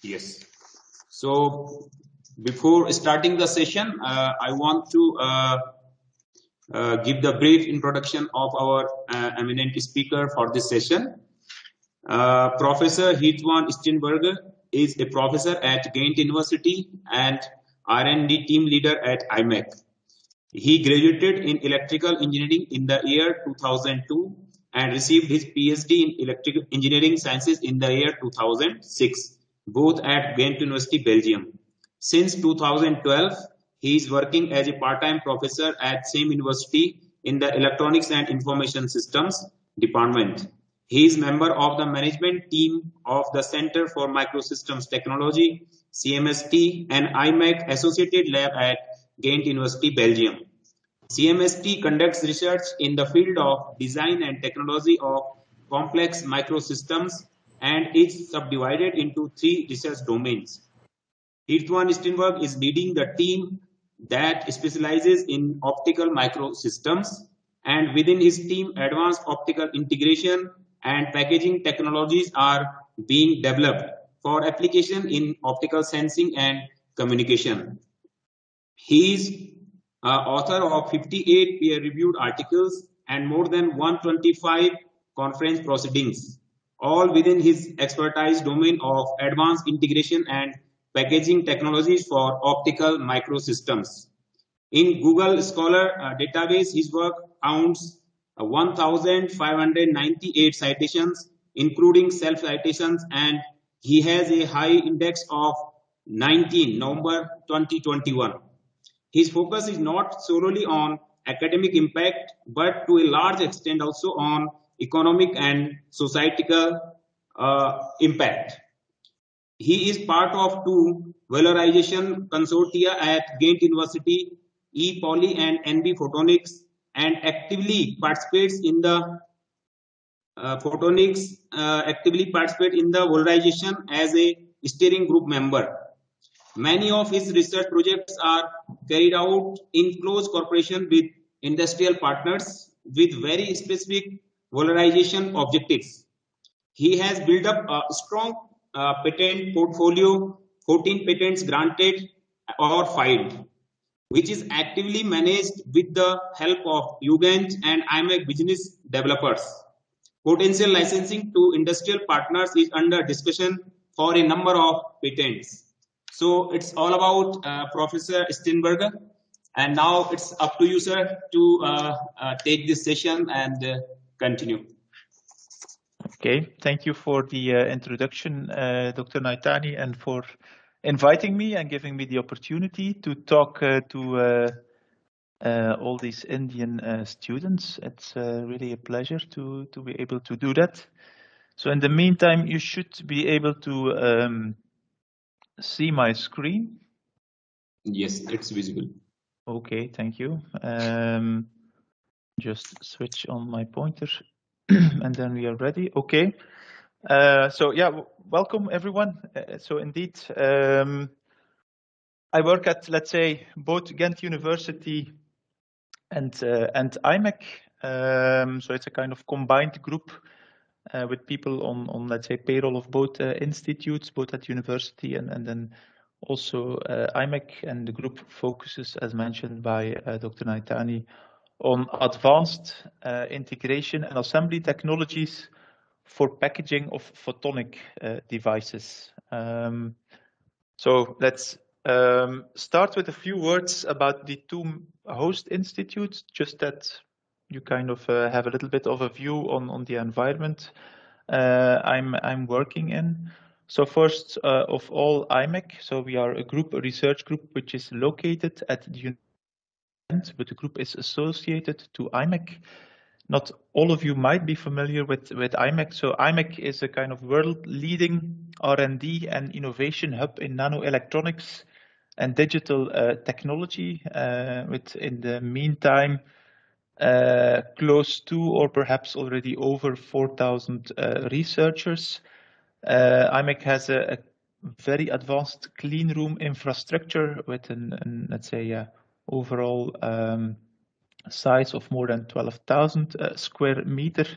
Yes. So before starting the session, I want to give the brief introduction of our eminent speaker for this session. Professor Hitwan Steenberge is a professor at Gent University and R&D team leader at IMEC. He graduated in electrical engineering in the year 2002 and received his PhD in electrical engineering sciences in the year 2006, both at Gent University, Belgium. Since 2012, he is working as a part-time professor at same university in the Electronics and Information Systems department. He is member of the management team of the Center for Microsystems Technology, CMST, and IMEC Associated Lab at Gent University, Belgium. CMST conducts research in the field of design and technology of complex microsystems and is subdivided into 3 research domains. Hitwan Steenberge is leading the team that specializes in optical microsystems, and within his team, advanced optical integration and packaging technologies are being developed for application in optical sensing and communication. He is author of 58 peer-reviewed articles and more than 125 conference proceedings, all within his expertise domain of advanced integration and packaging technologies for optical microsystems. In Google Scholar database, his work counts 1,598 citations, including self-citations, and he has a high index of 19, November 2021. His focus is not solely on academic impact, but to a large extent also on economic and societal impact. He is part of 2 valorization consortia at Gent University, E-Poly and NB Photonics, and actively participates in the valorization as a steering group member. Many of his research projects are carried out in close cooperation with industrial partners with very specific valorization objectives. He has built up a strong patent portfolio, 14 patents granted or filed, which is actively managed with the help of Gent and IMEC business developers. Potential licensing to industrial partners is under discussion for a number of patents. So it's all about Professor Steenberge, and now it's up to you, sir, to take this session and continue. Okay, thank you for the introduction, Dr. Naitani, and for inviting me and giving me the opportunity to talk to all these Indian students. It's really a pleasure to be able to do that. So in the meantime, you should be able to see my screen. Yes, it's visible. Okay, thank you. Just switch on my pointer and then we are ready. Okay. So yeah, welcome everyone. So indeed, I work at, let's say, both Gent University and IMEC. So it's a kind of combined group with people on let's say payroll of both institutes, both at university and then also IMEC, and the group focuses, as mentioned by Dr. Naitani, on advanced integration and assembly technologies for packaging of photonic devices. So let's start with a few words about the 2 host institutes, just that you kind of have a little bit of a view on the environment I'm working in. So first of all, IMEC. So we are a research group, which is located at the university, but the group is associated to IMEC. Not all of you might be familiar with IMEC. So IMEC is a kind of world-leading R&D and innovation hub in nanoelectronics and digital technology, with in the meantime close to or perhaps already over 4,000 researchers. IMEC has a very advanced clean room infrastructure with an let's say overall size of more than 12,000 square meter,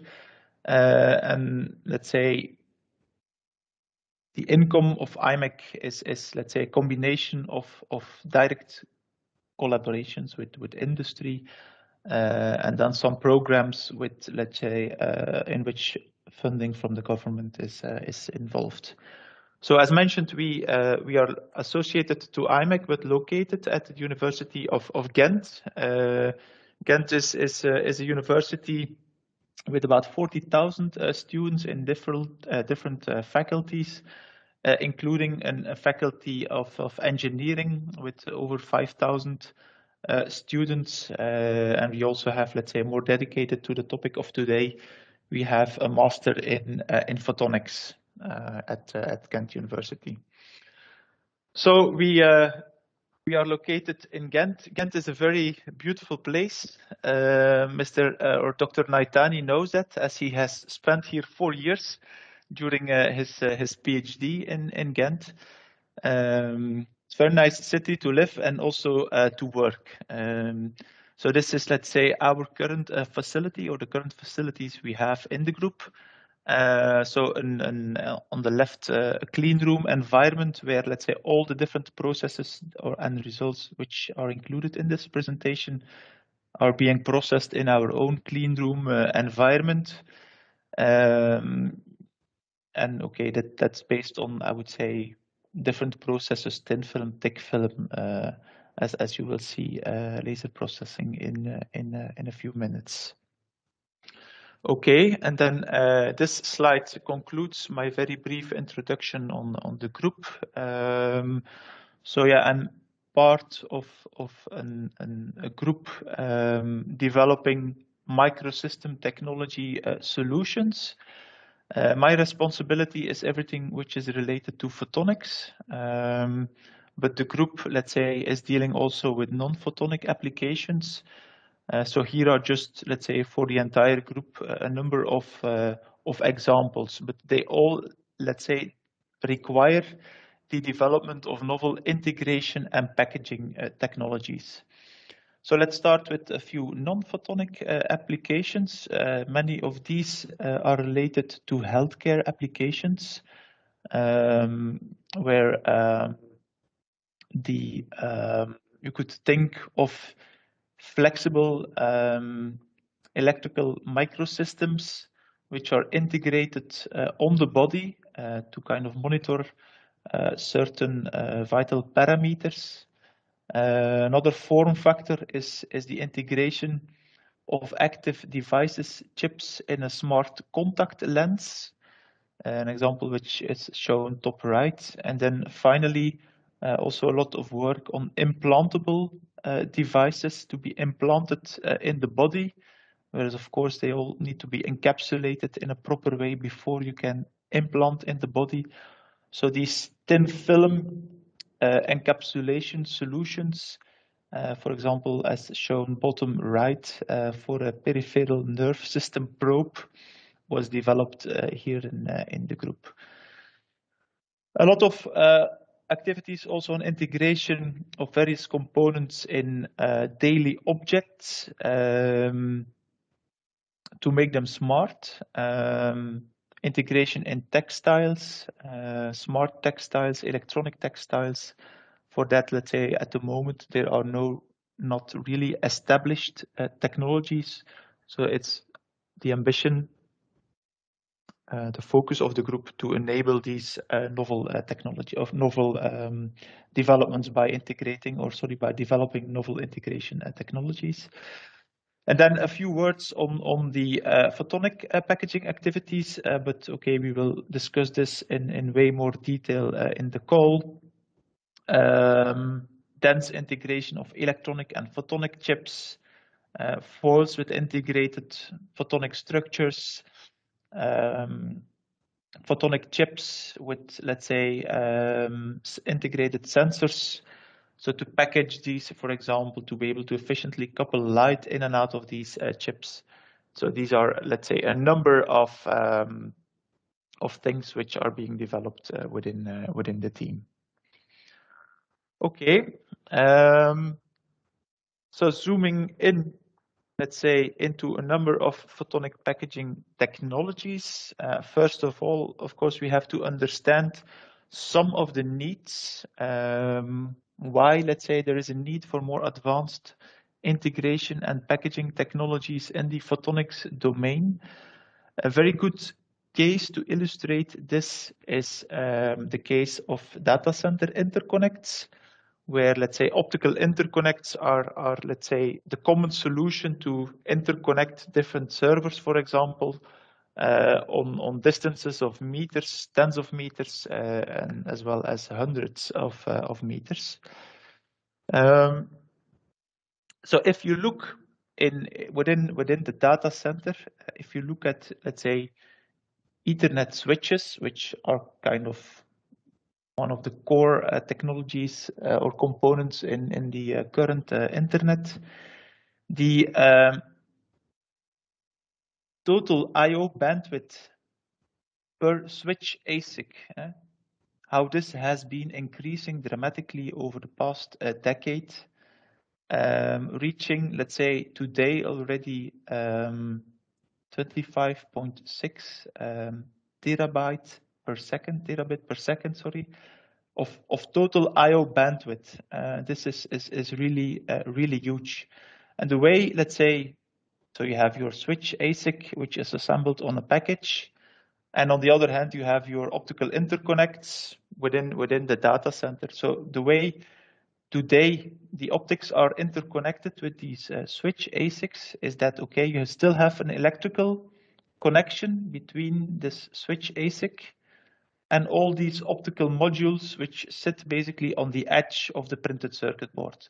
And let's say the income of IMEC is let's say a combination of direct collaborations with industry, and then some programs with, let's say, in which funding from the government is involved. So as mentioned, we are associated to IMEC, but located at the University of Ghent. Ghent is a university with about 40,000 students in different faculties, including a faculty of engineering with over 5,000 students. And we also have, let's say, more dedicated to the topic of today, we have a master in photonics at Ghent University. So we are located in Ghent. Ghent is a very beautiful place. Mr. or Dr. Naitani knows that, as he has spent here 4 years during his PhD in Ghent. It's a very nice city to live and also to work. So this is, let's say, our current facility, or the current facilities we have in the group. So on the left, a clean room environment where, let's say, all the different processes and results which are included in this presentation are being processed in our own clean room environment. And okay, that's based on, I would say, different processes: thin film, thick film, as you will see, laser processing in a few minutes. Okay, and then this slide concludes my very brief introduction on the group. So yeah, I'm part of a group developing microsystem technology solutions. My responsibility is everything which is related to photonics, but the group, let's say, is dealing also with non-photonic applications. So here are just, let's say, for the entire group, a number of examples, but they all, let's say, require the development of novel integration and packaging technologies. So let's start with a few non-photonic applications. Many of these are related to healthcare applications, where you could think of flexible electrical microsystems which are integrated on the body to kind of monitor certain vital parameters. Another form factor is the integration of active devices, chips in a smart contact lens, an example which is shown top right. And then finally, also a lot of work on implantable devices to be implanted in the body, whereas of course they all need to be encapsulated in a proper way before you can implant in the body. So these thin film encapsulation solutions, for example, as shown bottom right, for a peripheral nerve system probe, was developed here in the group. A lot of activities also on integration of various components in daily objects to make them smart. Integration in textiles, smart textiles, electronic textiles. For that, let's say, at the moment, there are not really established technologies. So it's the ambition, the focus of the group to enable these novel developments by developing novel integration technologies. And then a few words on the photonic packaging activities, but okay, we will discuss this in way more detail in the call. Dense integration of electronic and photonic chips, foils with integrated photonic structures, photonic chips with, let's say, integrated sensors. So to package these, for example, to be able to efficiently couple light in and out of these chips. So these are, let's say, a number of things which are being developed within the team. Okay. So zooming in let's say, into a number of photonic packaging technologies. First of all, of course, we have to understand some of the needs, why, let's say, there is a need for more advanced integration and packaging technologies in the photonics domain. A very good case to illustrate this is the case of data center interconnects, where, let's say, optical interconnects are, let's say, the common solution to interconnect different servers, for example, on distances of meters, tens of meters, and as well as hundreds of meters. So if you look within the data center, if you look at, let's say, Ethernet switches, which are kind of one of the core technologies or components in the current internet, the total I/O bandwidth per switch ASIC, how this has been increasing dramatically over the past decade, reaching, let's say, today already 25.6 terabit per second, sorry, of total I/O bandwidth. This is really really huge. And the way, let's say, so you have your switch ASIC, which is assembled on a package, and on the other hand, you have your optical interconnects within the data center. So the way today the optics are interconnected with these switch ASICs is that, okay, you still have an electrical connection between this switch ASIC and all these optical modules which sit basically on the edge of the printed circuit board.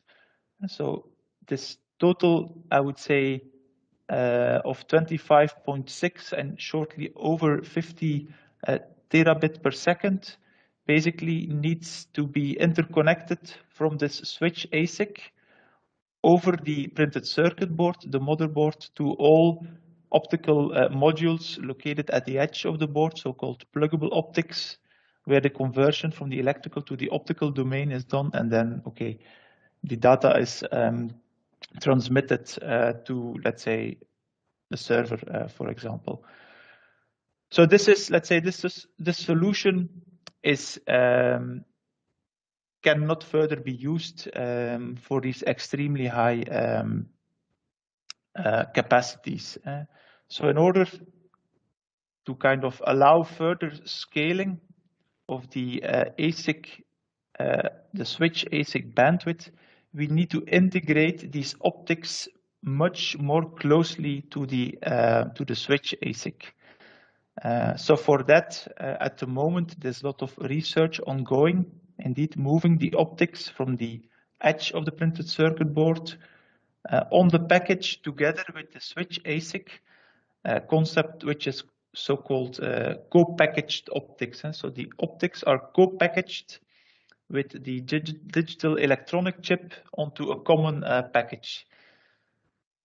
And so this total, I would say, of 25.6 and shortly over 50 terabit per second basically needs to be interconnected from this switch ASIC over the printed circuit board, the motherboard, to all optical modules located at the edge of the board, so-called pluggable optics, where the conversion from the electrical to the optical domain is done, and then, okay, the data is transmitted to, let's say, the server, for example. So this is, let's say, this solution is cannot further be used for these extremely high capacities. So in order to kind of allow further scaling of the ASIC, the switch ASIC bandwidth, we need to integrate these optics much more closely to the switch ASIC. So for that, at the moment, there's a lot of research ongoing, indeed moving the optics from the edge of the printed circuit board on the package together with the switch ASIC concept, which is so-called co-packaged optics. So the optics are co-packaged with the digital electronic chip onto a common package.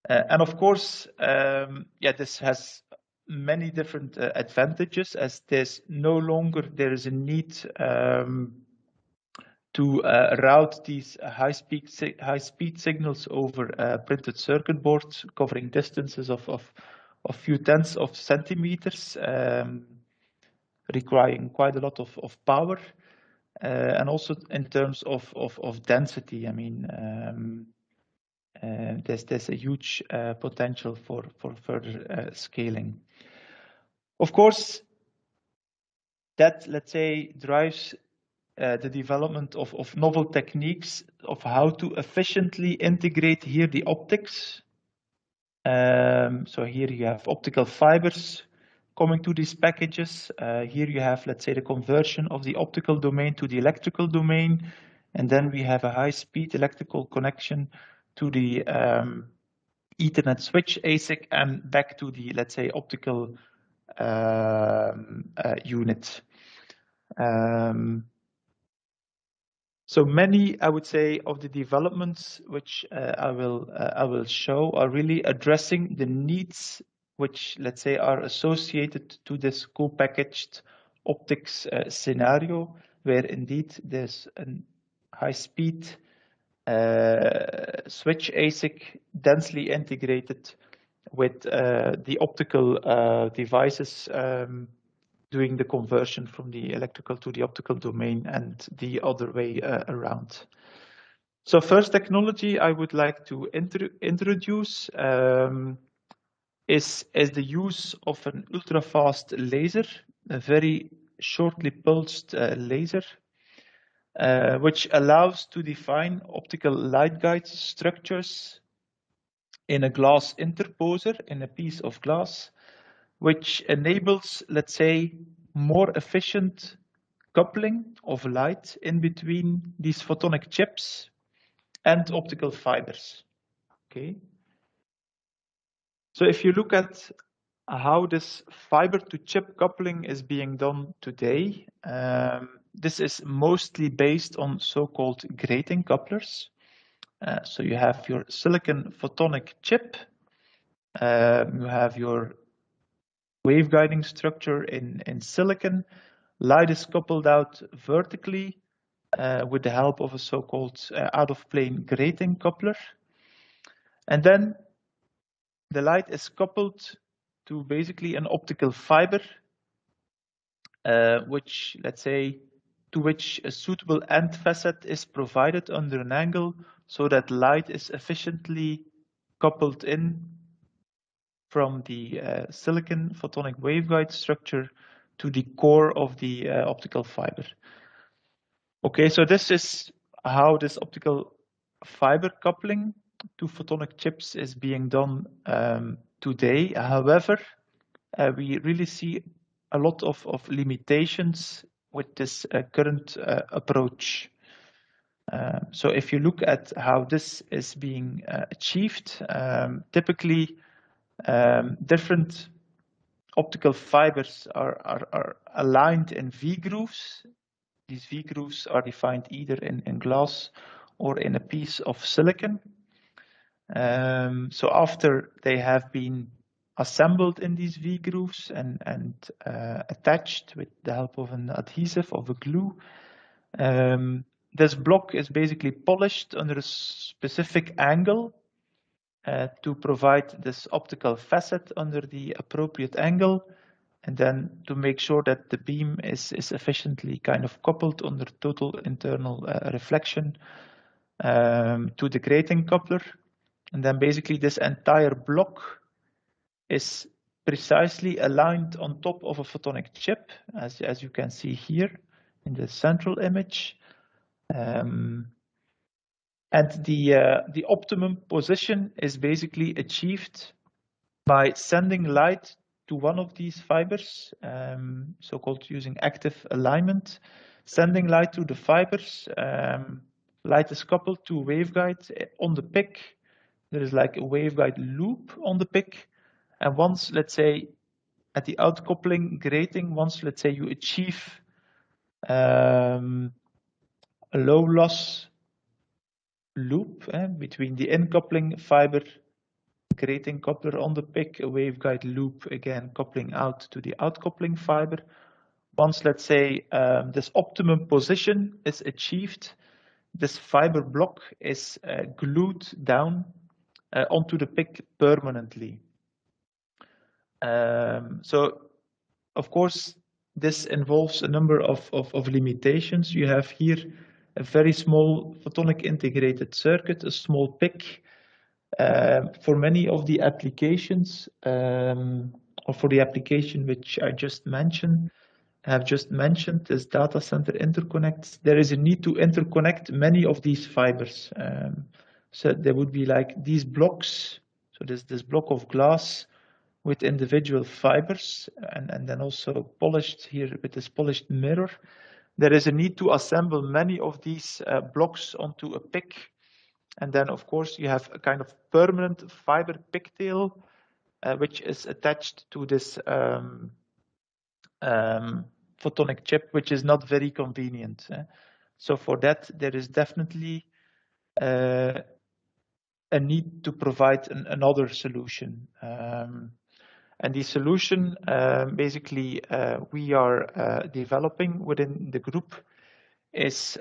And of course, this has many different advantages, as there's no longer there is a need to route these high-speed signals over printed circuit boards, covering distances of few tenths of centimeters, requiring quite a lot of power, and also in terms of density. I mean, there's a huge potential for further scaling. Of course, that, let's say, drives the development of novel techniques of how to efficiently integrate here the optics. So here you have optical fibers coming to these packages. Here you have, let's say, the conversion of the optical domain to the electrical domain. And then we have a high-speed electrical connection to the Ethernet switch ASIC and back to the, let's say, optical unit. So many, I would say, of the developments which I will show are really addressing the needs which, let's say, are associated to this co-packaged optics scenario, where indeed there's a high speed switch ASIC densely integrated with the optical devices doing the conversion from the electrical to the optical domain and the other way around. So first technology I would like to introduce is the use of an ultra-fast laser, a very shortly pulsed laser, which allows to define optical light guide structures in a glass interposer, in a piece of glass, which enables, let's say, more efficient coupling of light in between these photonic chips and optical fibers. Okay. So if you look at how this fiber to chip coupling is being done today, this is mostly based on so-called grating couplers. So you have your silicon photonic chip, you have your waveguiding structure in silicon. Light is coupled out vertically with the help of a so-called out-of-plane grating coupler. And then the light is coupled to basically an optical fiber, which, let's say, to which a suitable end facet is provided under an angle so that light is efficiently coupled in from the silicon photonic waveguide structure to the core of the optical fiber. Okay, so this is how this optical fiber coupling to photonic chips is being done today. However, we really see a lot of limitations with this current approach. So if you look at how this is being achieved, typically different optical fibers are aligned in V-grooves. These V-grooves are defined either in glass or in a piece of silicon. So after they have been assembled in these V-grooves and attached with the help of an adhesive, of a glue, this block is basically polished under a specific angle to provide this optical facet under the appropriate angle, and then to make sure that the beam is efficiently kind of coupled under total internal reflection to the grating coupler. And then basically this entire block is precisely aligned on top of a photonic chip, as you can see here in the central image. And the optimum position is basically achieved by sending light to one of these fibers, so-called using active alignment, sending light to the fibers. Light is coupled to a waveguide on the PIC. There is like a waveguide loop on the PIC. And once, let's say, at the outcoupling grating, once, let's say, you achieve a low loss loop between the incoupling fiber, grating coupler on the PIC, a waveguide loop, again, coupling out to the outcoupling fiber. Once, let's say, this optimum position is achieved, this fiber block is glued down onto the PIC permanently. So, of course, this involves a number of limitations. You have here a very small photonic integrated circuit, a small PIC. For many of the applications, or for the application which I have just mentioned, this data center interconnects, there is a need to interconnect many of these fibers. So there would be like these blocks, so this block of glass with individual fibers, and then also polished here with this polished mirror. There is a need to assemble many of these blocks onto a PIC. And then, of course, you have a kind of permanent fiber pigtail, which is attached to this photonic chip, which is not very convenient. So for that, there is definitely a need to provide another solution. And the solution, basically, we are developing within the group is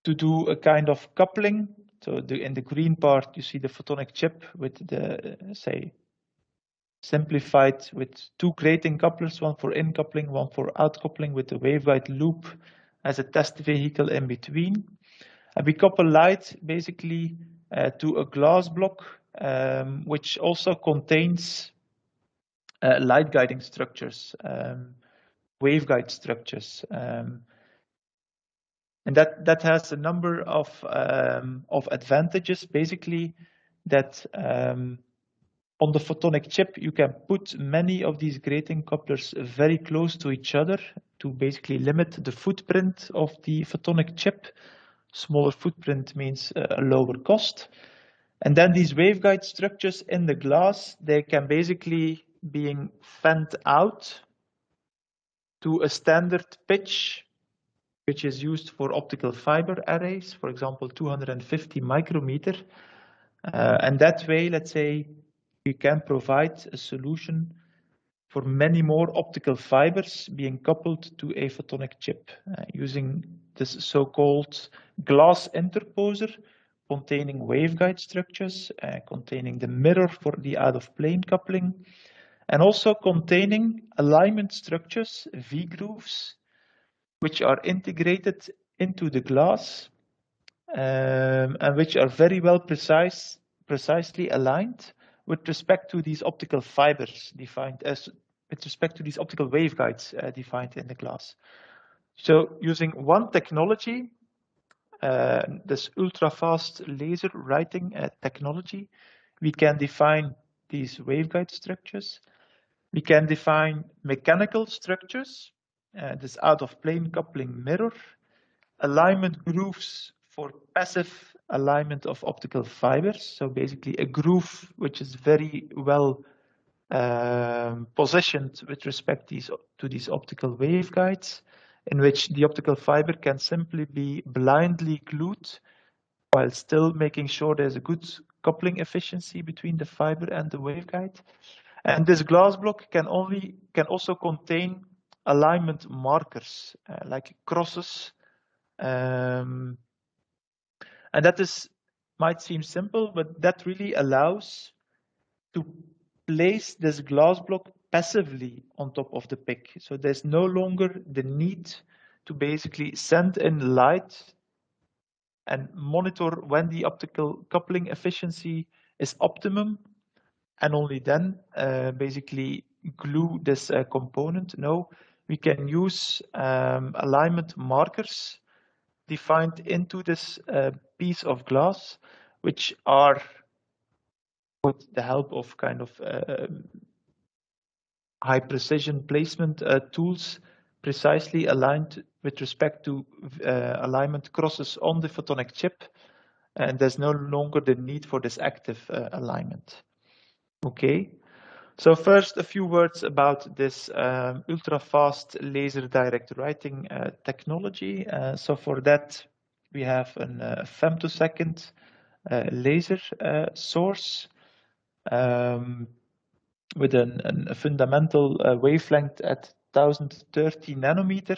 to do a kind of coupling. So in the green part, you see the photonic chip with the, say, simplified with 2 grating couplers, one for in coupling, one for out coupling, with the waveguide loop as a test vehicle in between. And we couple light basically to a glass block, which also contains light guiding structures, waveguide structures. And that has a number of advantages, basically, that on the photonic chip, you can put many of these grating couplers very close to each other to basically limit the footprint of the photonic chip. Smaller footprint means a lower cost. And then these waveguide structures in the glass, they can basically being fanned out to a standard pitch, which is used for optical fiber arrays, for example, 250 micrometer. And that way, let's say, we can provide a solution for many more optical fibers being coupled to a photonic chip using this so-called glass interposer containing waveguide structures, containing the mirror for the out-of-plane coupling, and also containing alignment structures, V-grooves, which are integrated into the glass and which are very well precisely aligned with respect to these optical fibers defined as, with respect to these optical waveguides defined in the glass. So using one technology, this ultra-fast laser writing technology, we can define these waveguide structures. We can define mechanical structures, this out-of-plane coupling mirror, alignment grooves for passive alignment of optical fibers. So basically a groove which is very well positioned with respect to these optical waveguides, in which the optical fiber can simply be blindly glued while still making sure there's a good coupling efficiency between the fiber and the waveguide. And this glass block can also contain alignment markers like crosses. And that might seem simple, but that really allows to place this glass block passively on top of the PIC. So there's no longer the need to basically send in light and monitor when the optical coupling efficiency is optimum, and only then basically glue this component. No, we can use alignment markers defined into this piece of glass, which are, with the help of kind of high precision placement tools, precisely aligned with respect to alignment crosses on the photonic chip. And there's no longer the need for this active alignment. Okay. So first, a few words about this ultra-fast laser direct writing technology. So for that, we have a femtosecond laser source with a fundamental wavelength at 1030 nanometer.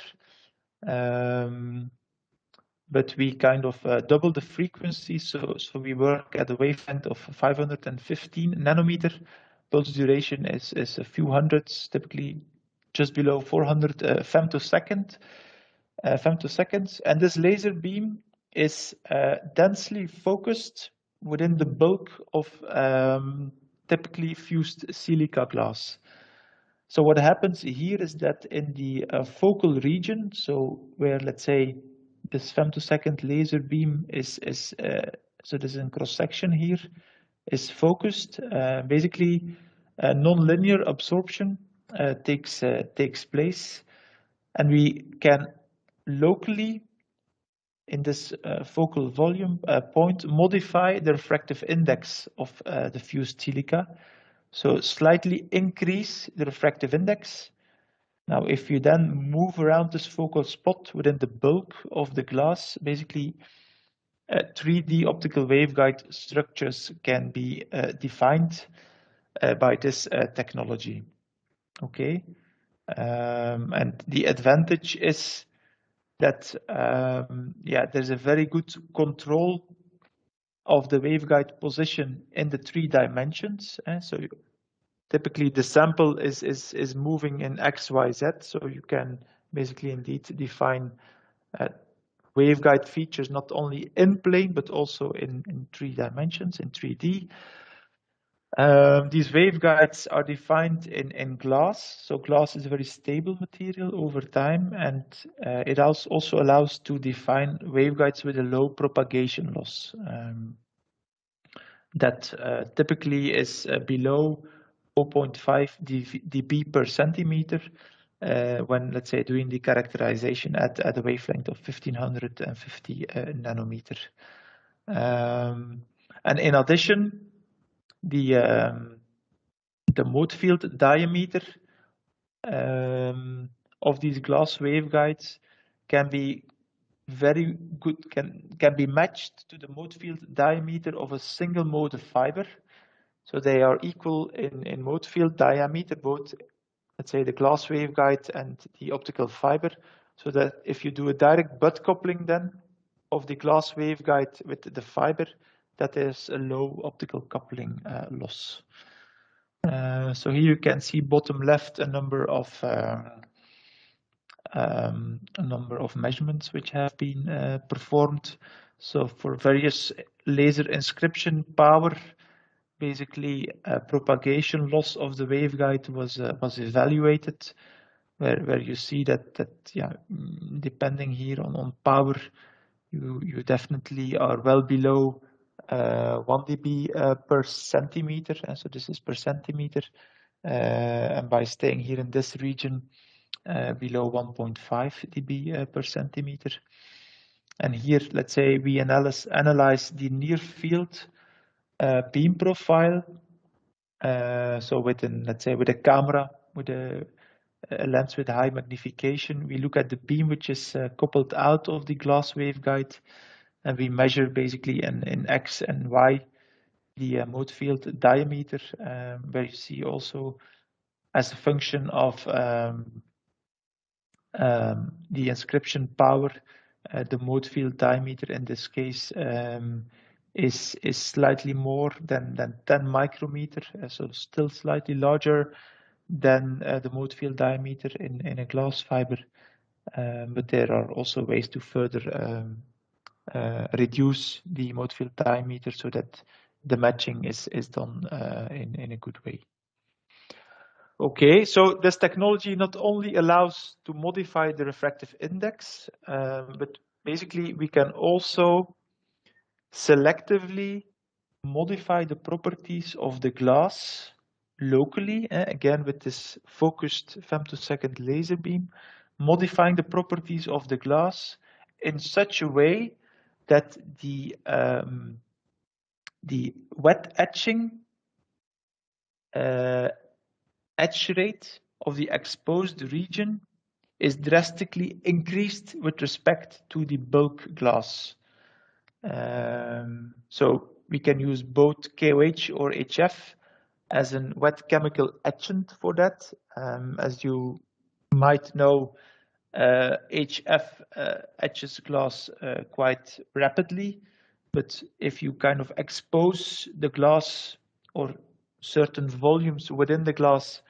But we kind of double the frequency, so we work at a wavelength of 515 nanometer. Pulse duration is a few hundreds, typically just below 400 femtoseconds. And this laser beam is densely focused within the bulk of typically fused silica glass. So what happens here is that in the focal region, so where, let's say, this femtosecond laser beam is so there's a cross section here, is focused. Basically, non-linear absorption takes place, and we can locally, in this focal volume point, modify the refractive index of the fused silica. So slightly increase the refractive index. Now, if you then move around this focal spot within the bulk of the glass, basically 3D optical waveguide structures can be defined by this technology. Okay, and the advantage is that there's a very good control of the waveguide position in the 3 dimensions. So typically the sample is moving in X, Y, Z, so you can basically indeed define waveguide features not only in plane but also in 3 dimensions, in 3D. These waveguides are defined in glass. So glass is a very stable material over time, and it also allows to define waveguides with a low propagation loss. That typically is below 0.5 dB per centimeter when, let's say, doing the characterization at a wavelength of 1550 nanometer. And in addition, the mode field diameter of these glass waveguides can be very good, can be matched to the mode field diameter of a single mode of fiber. So they are equal in mode field diameter, both, let's say, the glass waveguide and the optical fiber, so that if you do a direct butt coupling then of the glass waveguide with the fiber, that is a low optical coupling loss. So here you can see bottom left a number of measurements which have been performed. So for various laser inscription power, basically propagation loss of the waveguide was evaluated, where you see that depending here on power, you definitely are well below 1 dB per centimeter, and so this is per centimeter, and by staying here in this region below 1.5 dB per centimeter. And here, let's say, we analyze the near field beam profile. So let's say with a camera, with a lens with high magnification, we look at the beam which is coupled out of the glass waveguide, and we measure basically in X and Y the mode field diameter, where you see also as a function of the inscription power, the mode field diameter in this case is slightly more than 10 micrometer, so still slightly larger than the mode field diameter in a glass fiber, but there are also ways to further reduce the mode field diameter so that the matching is done in a good way. Okay, so this technology not only allows to modify the refractive index, but basically we can also selectively modify the properties of the glass locally, again with this focused femtosecond laser beam, modifying the properties of the glass in such a way that the wet etching etch rate of the exposed region is drastically increased with respect to the bulk glass. So we can use both KOH or HF as a wet chemical etchant for that. As you might know, HF etches glass quite rapidly, but if you kind of expose the glass or certain volumes within the glass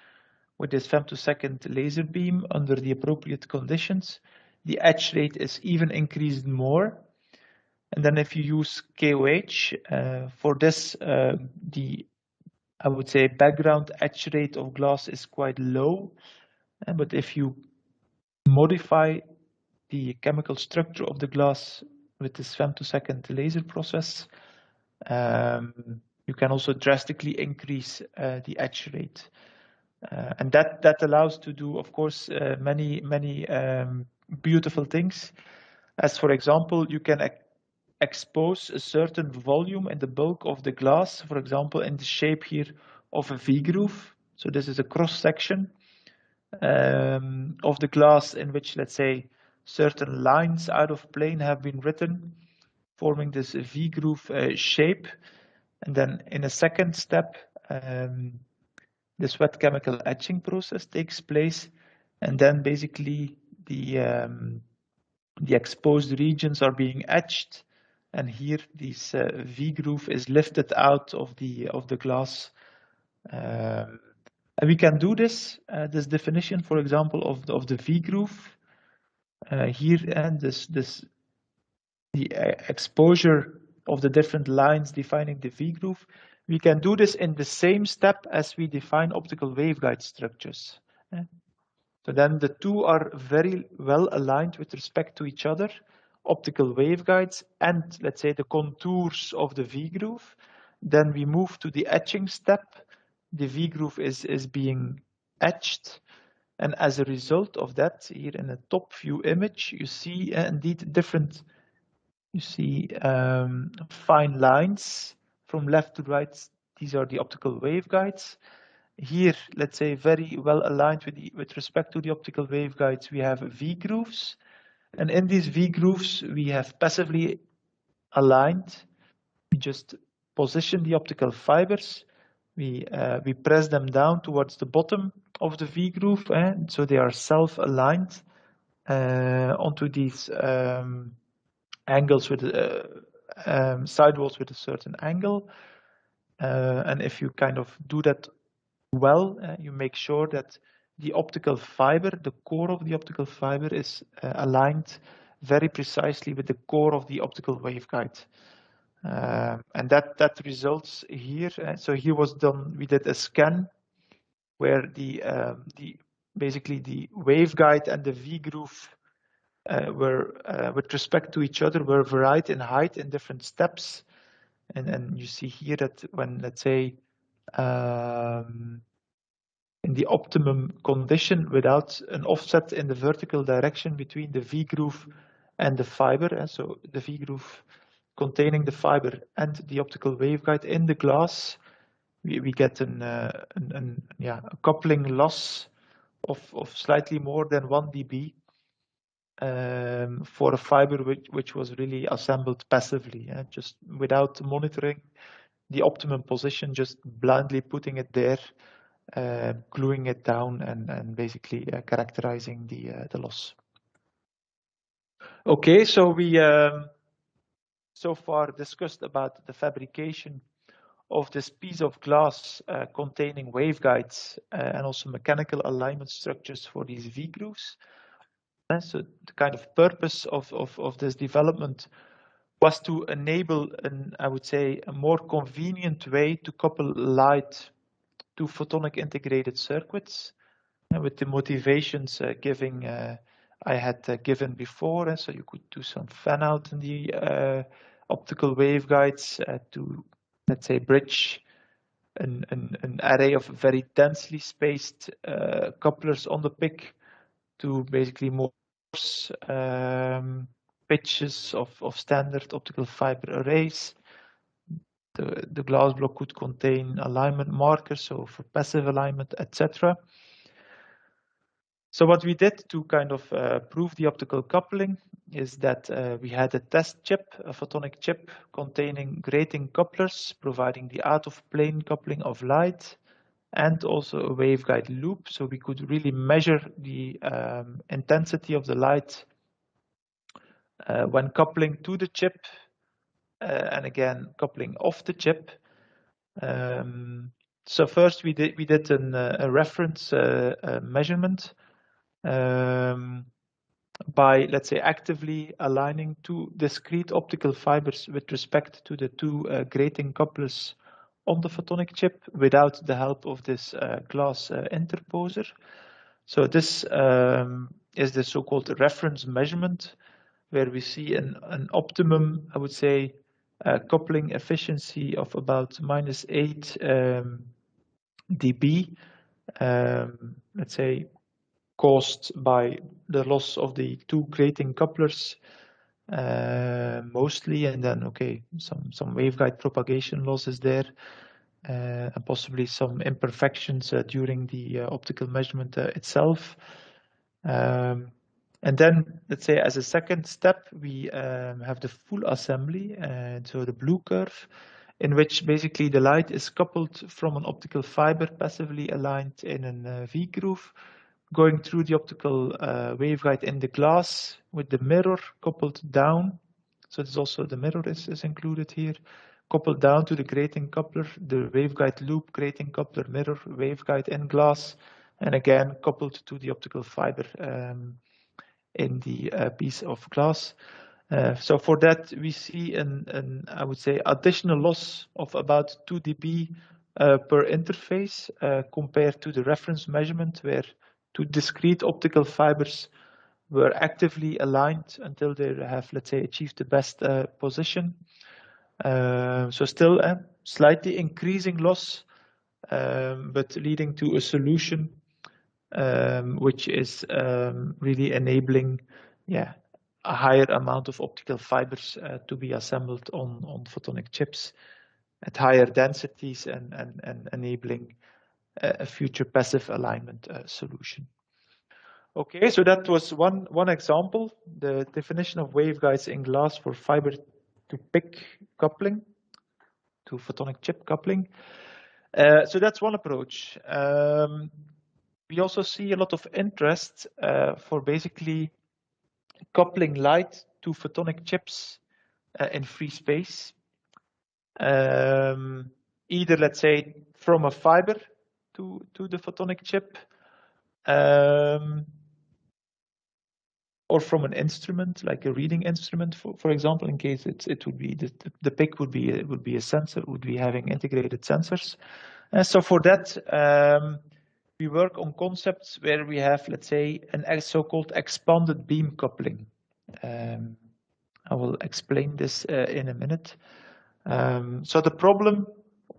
with this femtosecond laser beam under the appropriate conditions, the etch rate is even increased more. And then if you use KOH, for this, I would say background etch rate of glass is quite low. But if you modify the chemical structure of the glass with this femtosecond laser process, you can also drastically increase the etch rate. And that allows to do, of course, many beautiful things. As for example, you can expose a certain volume in the bulk of the glass, for example, in the shape here of a V-groove. So this is a cross section of the glass in which, let's say, certain lines out of plane have been written, forming this V-groove shape. And then in a second step, this wet chemical etching process takes place, and then basically the the exposed regions are being etched, and here this V groove is lifted out of the glass. And we can do this definition, for example, of the V groove here, and the exposure of the different lines defining the V groove. We can do this in the same step as we define optical waveguide structures. So then the two are very well aligned with respect to each other, optical waveguides and, let's say, the contours of the V groove. Then we move to the etching step. The V groove is being etched. And as a result of that, here in the top view image, you see indeed different, you see fine lines from left to right. These are the optical waveguides. Here, let's say, very well aligned with respect to the optical waveguides, we have V grooves. And in these V grooves, we have passively aligned. We just position the optical fibers. We press them down towards the bottom of the V groove, and so they are self-aligned onto these angles with sidewalls with a certain angle. And if you kind of do that well, you make sure that the optical fiber, the core of the optical fiber, is aligned very precisely with the core of the optical waveguide. And that results here. So here was done, we did a scan where basically the waveguide and the V groove were, with respect to each other, were varied in height in different steps. And you see here that when, let's say, in the optimum condition without an offset in the vertical direction between the V groove and the fiber, so the V groove containing the fiber and the optical waveguide in the glass, we get a coupling loss of slightly more than 1 dB for a fiber which was really assembled passively, just without monitoring the optimum position, just blindly putting it there, gluing it down and basically characterizing the loss. Okay, so we so far discussed about the fabrication of this piece of glass containing waveguides and also mechanical alignment structures for these V grooves. So the kind of purpose of this development was to enable, I would say, a more convenient way to couple light to photonic integrated circuits, with the motivations I had given before. So you could do some fan out in the optical waveguides to, let's say, bridge an array of very densely spaced couplers on the PIC to basically more pitches of standard optical fiber arrays. The glass block could contain alignment markers, so for passive alignment, etc. So what we did to kind of prove the optical coupling is that we had a test chip, a photonic chip containing grating couplers, providing the out-of-plane coupling of light, and also a waveguide loop. So we could really measure the intensity of the light when coupling to the chip, and again coupling off the chip. So first we did a reference measurement by, let's say, actively aligning two discrete optical fibers with respect to the two grating couplers on the photonic chip without the help of this glass interposer. So this is the so-called reference measurement, where we see an optimum, I would say, coupling efficiency of about -8 dB, let's say, caused by the loss of the two grating couplers mostly, and then some waveguide propagation losses there, and possibly some imperfections during the optical measurement itself. And then, let's say, as a second step, we have the full assembly, so the blue curve, in which basically the light is coupled from an optical fiber passively aligned in a V groove going through the optical waveguide in the glass with the mirror coupled down. So there's also the mirror is included here, coupled down to the grating coupler, the waveguide loop, grating coupler, mirror, waveguide in glass, and again coupled to the optical fiber in the piece of glass. So for that, we see I would say, additional loss of about 2 dB per interface compared to the reference measurement, where 2 discrete optical fibers were actively aligned until they have, let's say, achieved the best position. So still a slightly increasing loss, but leading to a solution which is really enabling, a higher amount of optical fibers to be assembled on photonic chips at higher densities and enabling a future passive alignment solution. Okay, so that was one example, the definition of waveguides in glass for fiber to PIC coupling, to photonic chip coupling. So that's one approach. We also see a lot of interest for basically coupling light to photonic chips in free space. Either, let's say, from a fiber to the photonic chip, or from an instrument, like a reading instrument, for example, in case it would be the PIC would be a sensor, would be having integrated sensors. So for that, we work on concepts where we have, let's say, a so-called expanded beam coupling. I will explain this in a minute. So the problem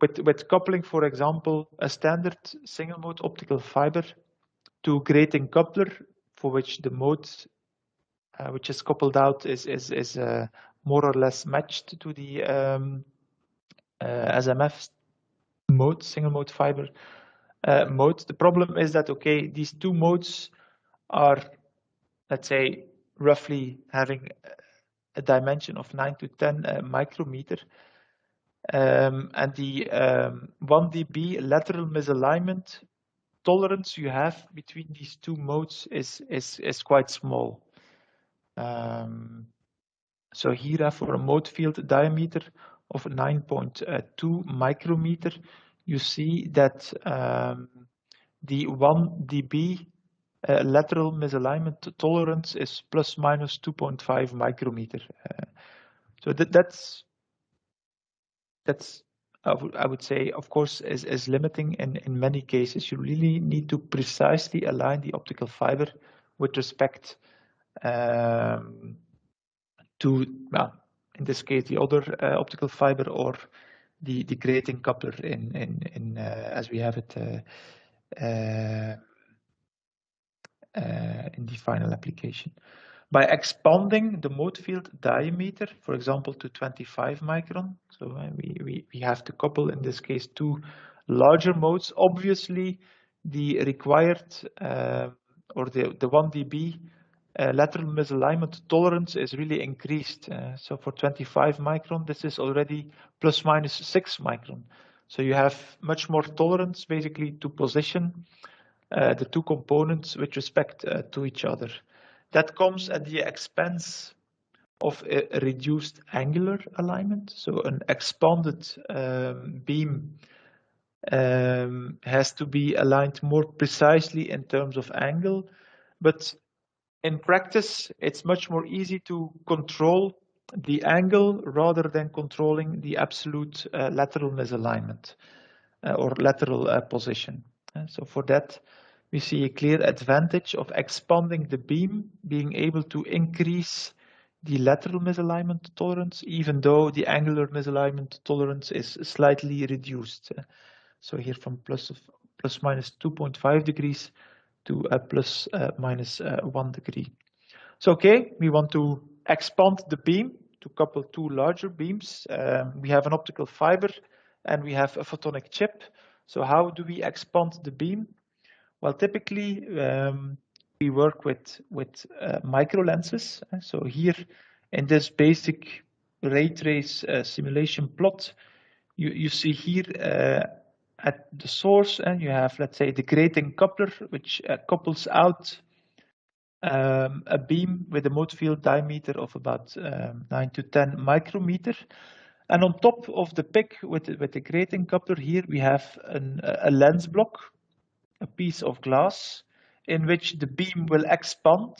with coupling, for example, a standard single mode optical fiber to grating coupler, for which the mode which is coupled out is more or less matched to the SMF mode, single mode fiber mode. The problem is that, okay, these two modes are, let's say, roughly having a dimension of 9 to 10 micrometer. And the 1 dB lateral misalignment tolerance you have between these two modes is quite small. So here for a mode field diameter of 9.2 micrometer, you see that the 1 dB lateral misalignment tolerance is plus minus 2.5 micrometer. So that's I would say, of course, is limiting in many cases. You really need to precisely align the optical fiber with respect to, well, in this case, the other optical fiber or the grating coupler in as we have it in the final application. By expanding the mode field diameter, for example, to 25 micron, so we have to couple, in this case, two larger modes. Obviously, the required or the 1 dB lateral misalignment tolerance is really increased. So for 25 micron, this is already plus minus 6 micron. So you have much more tolerance, basically, to position the two components with respect to each other. That comes at the expense of a reduced angular alignment. So an expanded beam has to be aligned more precisely in terms of angle. But in practice, it's much more easy to control the angle rather than controlling the absolute lateral misalignment or lateral position. So for that, we see a clear advantage of expanding the beam, being able to increase the lateral misalignment tolerance, even though the angular misalignment tolerance is slightly reduced. So here from plus minus 2.5 degrees to plus minus 1 degree. So, okay, we want to expand the beam to couple two larger beams. We have an optical fiber and we have a photonic chip. So how do we expand the beam? Well, typically, we work with micro lenses. So here in this basic ray trace simulation plot, you see here at the source, and you have, let's say, the grating coupler, which couples out a beam with a mode field diameter of about 9 to 10 micrometer. And on top of the pick with the grating coupler here, we have a lens block, a piece of glass in which the beam will expand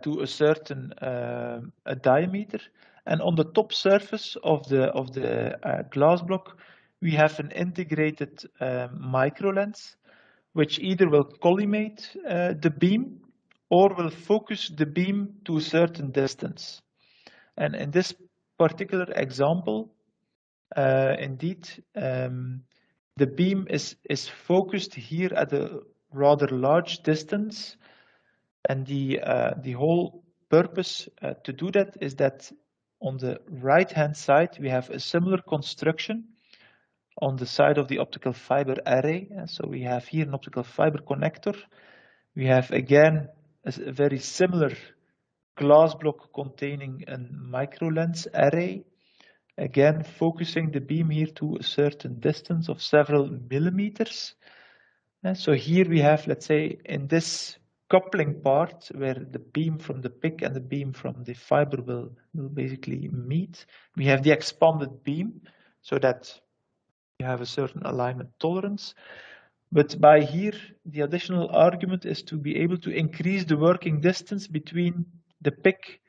to a certain diameter. And on the top surface of the glass block, we have an integrated micro lens, which either will collimate the beam or will focus the beam to a certain distance. And in this particular example, indeed, the beam is focused here at a rather large distance, and the whole purpose to do that is that on the right-hand side we have a similar construction on the side of the optical fiber array. So we have here an optical fiber connector. We have again a very similar glass block containing a micro lens array, again focusing the beam here to a certain distance of several millimeters. So here we have, let's say, in this coupling part where the beam from the pick and the beam from the fiber will basically meet, we have the expanded beam so that you have a certain alignment tolerance. But by here, the additional argument is to be able to increase the working distance between the pick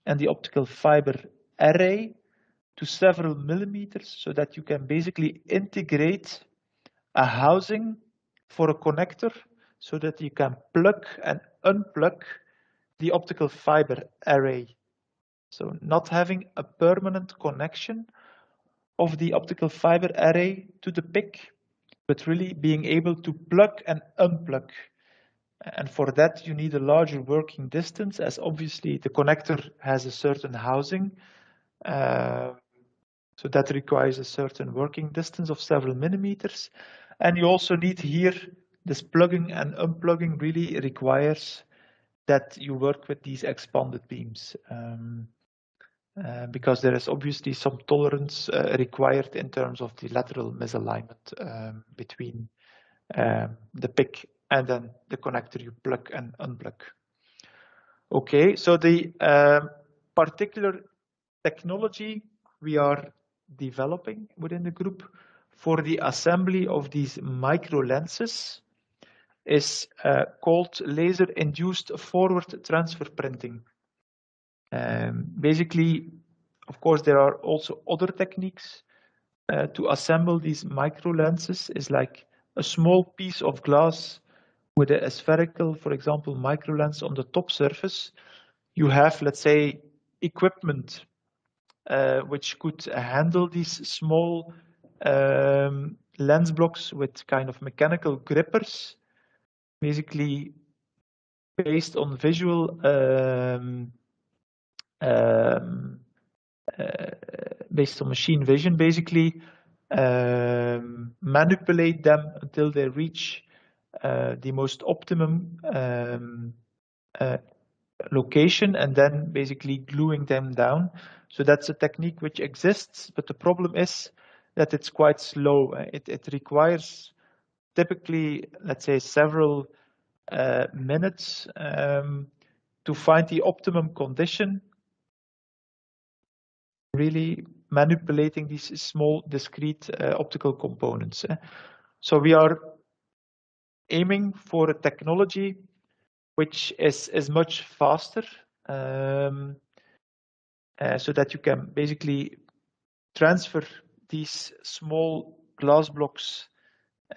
and the optical fiber array to several millimeters, so that you can basically integrate a housing for a connector so that you can plug and unplug the optical fiber array. So not having a permanent connection of the optical fiber array to the pick, but really being able to plug and unplug. And for that, you need a larger working distance, as obviously the connector has a certain housing. So that requires a certain working distance of several millimeters. And you also need here, this plugging and unplugging really requires that you work with these expanded beams. Because there is obviously some tolerance required in terms of the lateral misalignment between the pick and then the connector you plug and unplug. Okay, so the particular technology we are developing within the group for the assembly of these micro lenses is called laser-induced forward transfer printing. Basically, of course, there are also other techniques to assemble these micro lenses. Is like a small piece of glass with a spherical, for example, micro lens on the top surface. You have, let's say, equipment which could handle these small lens blocks with kind of mechanical grippers, basically based on visual based on machine vision, basically manipulate them until they reach the most optimum location, and then basically gluing them down. So that's a technique which exists, but the problem is that it's quite slow. It requires typically, let's say, several minutes to find the optimum condition, really manipulating these small discrete optical components. So we are aiming for a technology which is much faster, so that you can basically transfer these small glass blocks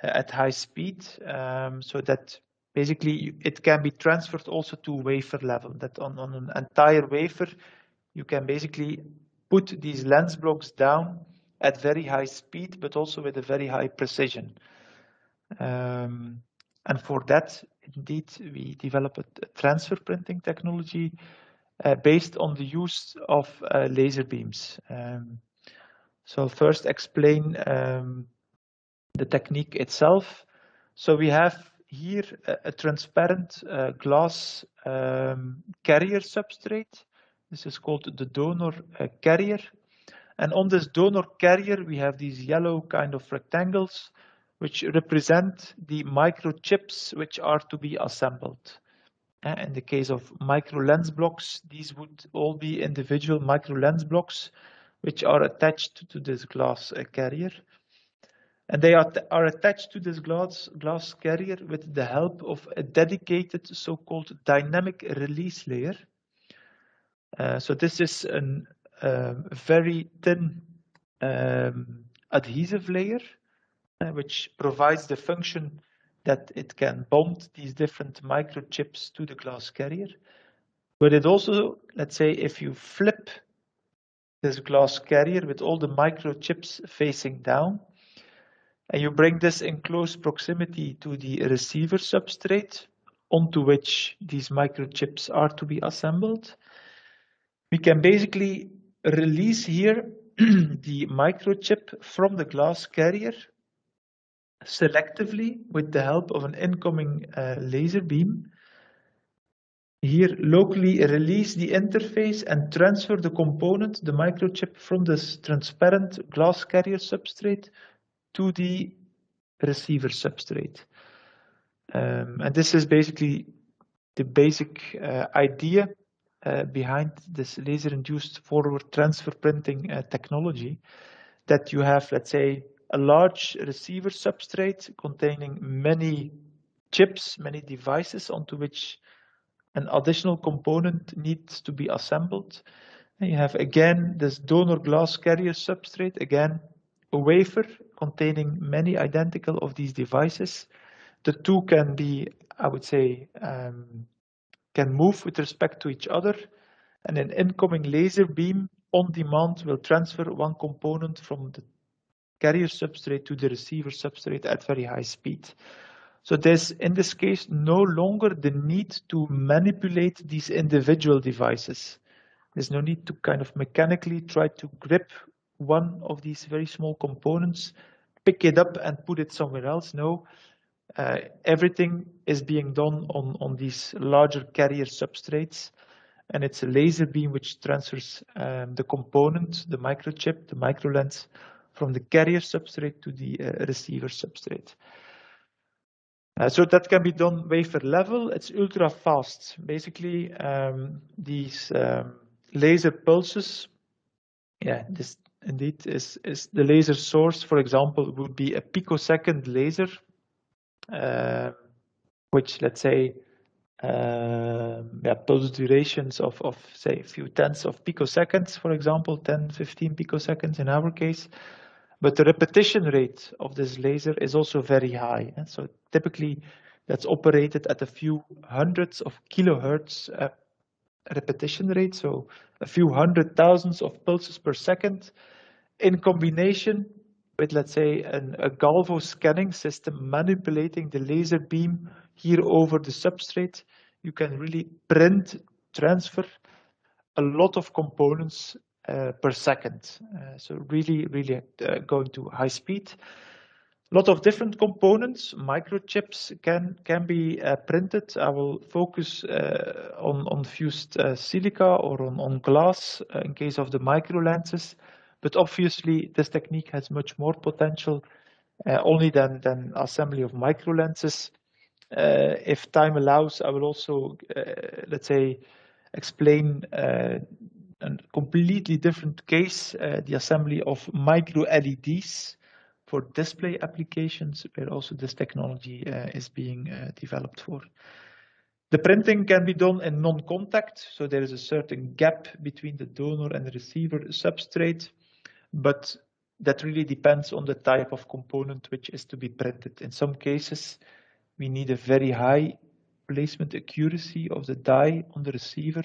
at high speed, so that basically it can be transferred also to wafer level, that on an entire wafer you can basically put these lens blocks down at very high speed, but also with a very high precision. And for that, indeed, we developed a transfer printing technology based on the use of laser beams. So I'll first explain the technique itself. So we have here a transparent glass carrier substrate. This is called the donor carrier. And on this donor carrier, we have these yellow kind of rectangles, which represent the microchips which are to be assembled. In the case of micro lens blocks, these would all be individual micro lens blocks, which are attached to this glass carrier. And they are attached to this glass carrier with the help of a dedicated so-called dynamic release layer. So this is a very thin adhesive layer, which provides the function that it can bond these different microchips to the glass carrier. But it also, let's say, if you flip this glass carrier with all the microchips facing down, and you bring this in close proximity to the receiver substrate onto which these microchips are to be assembled, we can basically release here the microchip from the glass carrier selectively with the help of an incoming laser beam. Here, locally release the interface and transfer the component, the microchip, from this transparent glass carrier substrate to the receiver substrate. And this is basically the basic idea behind this laser-induced forward transfer printing technology, that you have, let's say, a large receiver substrate containing many chips, many devices onto which an additional component needs to be assembled. And you have, again, this donor glass carrier substrate, again, a wafer containing many identical of these devices. The two can be, I would say, can move with respect to each other, and an incoming laser beam on demand will transfer one component from the carrier substrate to the receiver substrate at very high speed. So there's, in this case, no longer the need to manipulate these individual devices. There's no need to kind of mechanically try to grip one of these very small components, pick it up and put it somewhere else. No, everything is being done on these larger carrier substrates, and it's a laser beam which transfers the component, the microchip, the microlens, from the carrier substrate to the receiver substrate. So that can be done wafer level. It's ultra fast. Basically, these laser pulses, yeah, this indeed is the laser source, for example, would be a picosecond laser, which, let's say, pulse durations of say a few tenths of picoseconds, for example, 10, 15 picoseconds in our case. But the repetition rate of this laser is also very high. And so typically that's operated at a few hundreds of kilohertz repetition rate. So a few hundred thousands of pulses per second in combination with, let's say, a galvo scanning system manipulating the laser beam here over the substrate. You can really print, transfer a lot of components per second. So really going to high speed. A lot of different components, microchips can be printed. I will focus on fused silica or on glass in case of the micro lenses. But obviously, this technique has much more potential only than assembly of micro lenses. If time allows, I will also, let's say, explain a completely different case, the assembly of micro LEDs for display applications, where also this technology is being developed for. The printing can be done in non-contact, so there is a certain gap between the donor and the receiver substrate, but that really depends on the type of component which is to be printed. In some cases, we need a very high placement accuracy of the die on the receiver.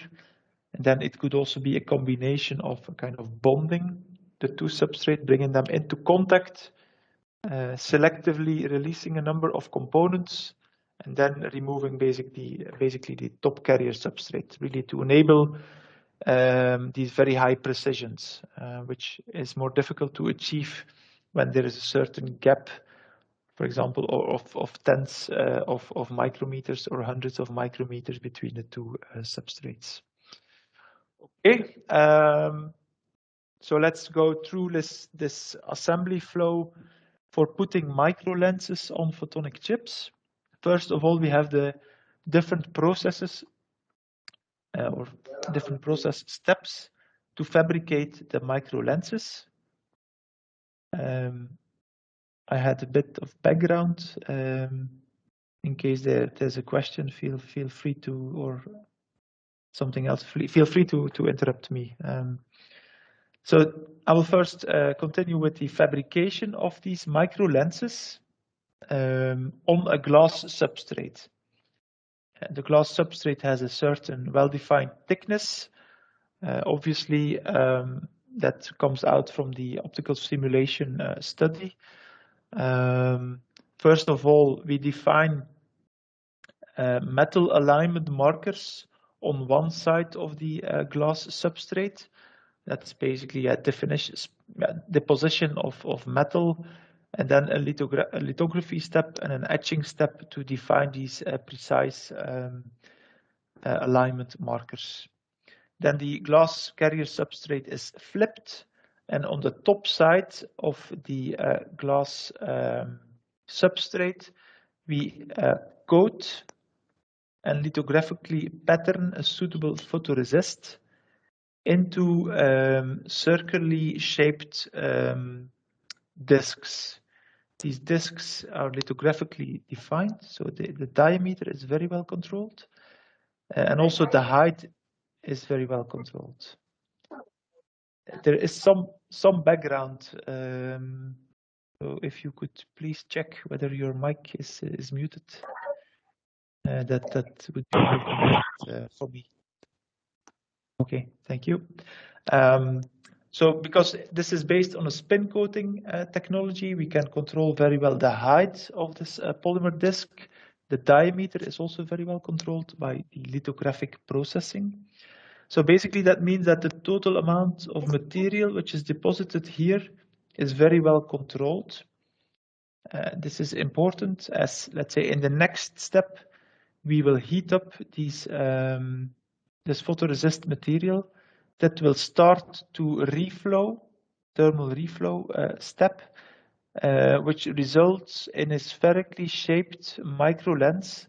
And then it could also be a combination of a kind of bonding the two substrates, bringing them into contact, selectively releasing a number of components, and then removing basically the top carrier substrate, really to enable these very high precisions, which is more difficult to achieve when there is a certain gap, for example, of tenths of micrometers or hundreds of micrometers between the two substrates. Okay. So let's go through this assembly flow for putting micro lenses on photonic chips. First of all, we have the different processes or different process steps to fabricate the micro lenses. I had a bit of background. In case there's a question, feel free to, or something else, feel free to interrupt me. So I will first continue with the fabrication of these micro lenses on a glass substrate. The glass substrate has a certain well-defined thickness. Obviously, that comes out from the optical simulation study. First of all, we define metal alignment markers on one side of the glass substrate. That's basically a definition, deposition of metal, and then a lithography step and an etching step to define these precise alignment markers. Then the glass carrier substrate is flipped, and on the top side of the glass substrate, we coat and lithographically pattern a suitable photoresist into circularly shaped discs. These discs are lithographically defined, so the diameter is very well controlled, and also the height is very well controlled. There is some background, so if you could please check whether your mic is muted, that would be great for me. Okay, thank you. So because this is based on a spin coating technology, we can control very well the height of this polymer disc. The diameter is also very well controlled by the lithographic processing. So basically that means that the total amount of material which is deposited here is very well controlled. This is important as, let's say, in the next step, we will heat up these this photoresist material that will start to reflow, thermal reflow step, which results in a spherically shaped micro lens,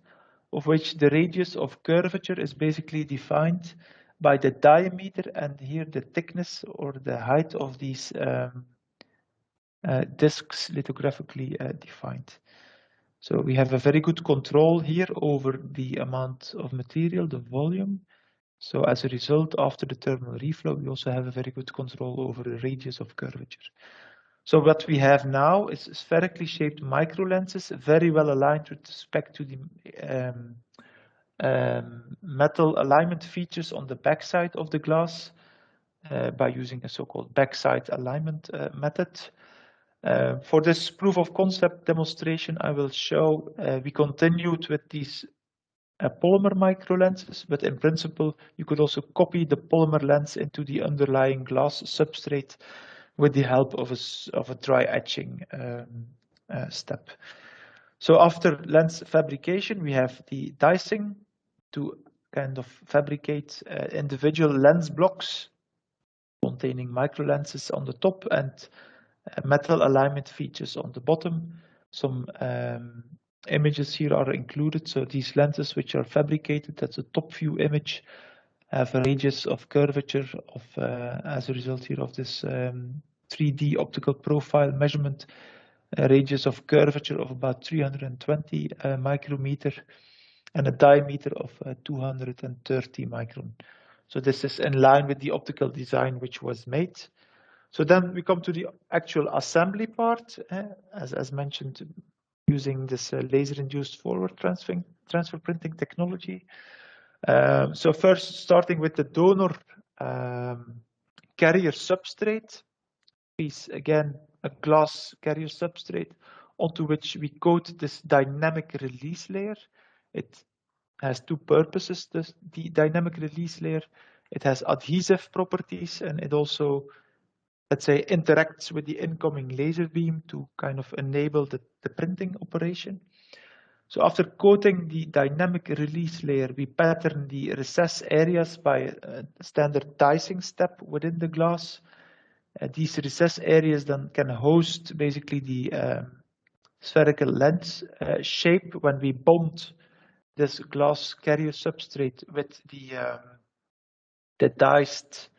of which the radius of curvature is basically defined by the diameter and here the thickness or the height of these discs lithographically defined. So we have a very good control here over the amount of material, the volume. So as a result, after the thermal reflow, we also have a very good control over the radius of curvature. So what we have now is spherically shaped micro lenses, very well aligned with respect to the metal alignment features on the backside of the glass by using a so-called backside alignment method. For this proof of concept demonstration, I will show we continued with these polymer micro lenses, but in principle, you could also copy the polymer lens into the underlying glass substrate with the help of a dry etching step. So after lens fabrication, we have the dicing to kind of fabricate individual lens blocks containing micro lenses on the top and metal alignment features on the bottom. Some images here are included. So these lenses which are fabricated, that's a top view image, have a radius of curvature of, as a result here of this 3D optical profile measurement, a radius of curvature of about 320 micrometer and a diameter of 230 micron. So this is in line with the optical design which was made. So then we come to the actual assembly part, as mentioned, using this laser-induced forward transfer printing technology. So first, starting with the donor carrier substrate, is again a glass carrier substrate onto which we coat this dynamic release layer. It has two purposes, the dynamic release layer. It has adhesive properties, and it also, let's say, interacts with the incoming laser beam to kind of enable the printing operation. So after coating the dynamic release layer, we pattern the recess areas by a standard dicing step within the glass. These recess areas then can host basically the spherical lens shape when we bond this glass carrier substrate with the diced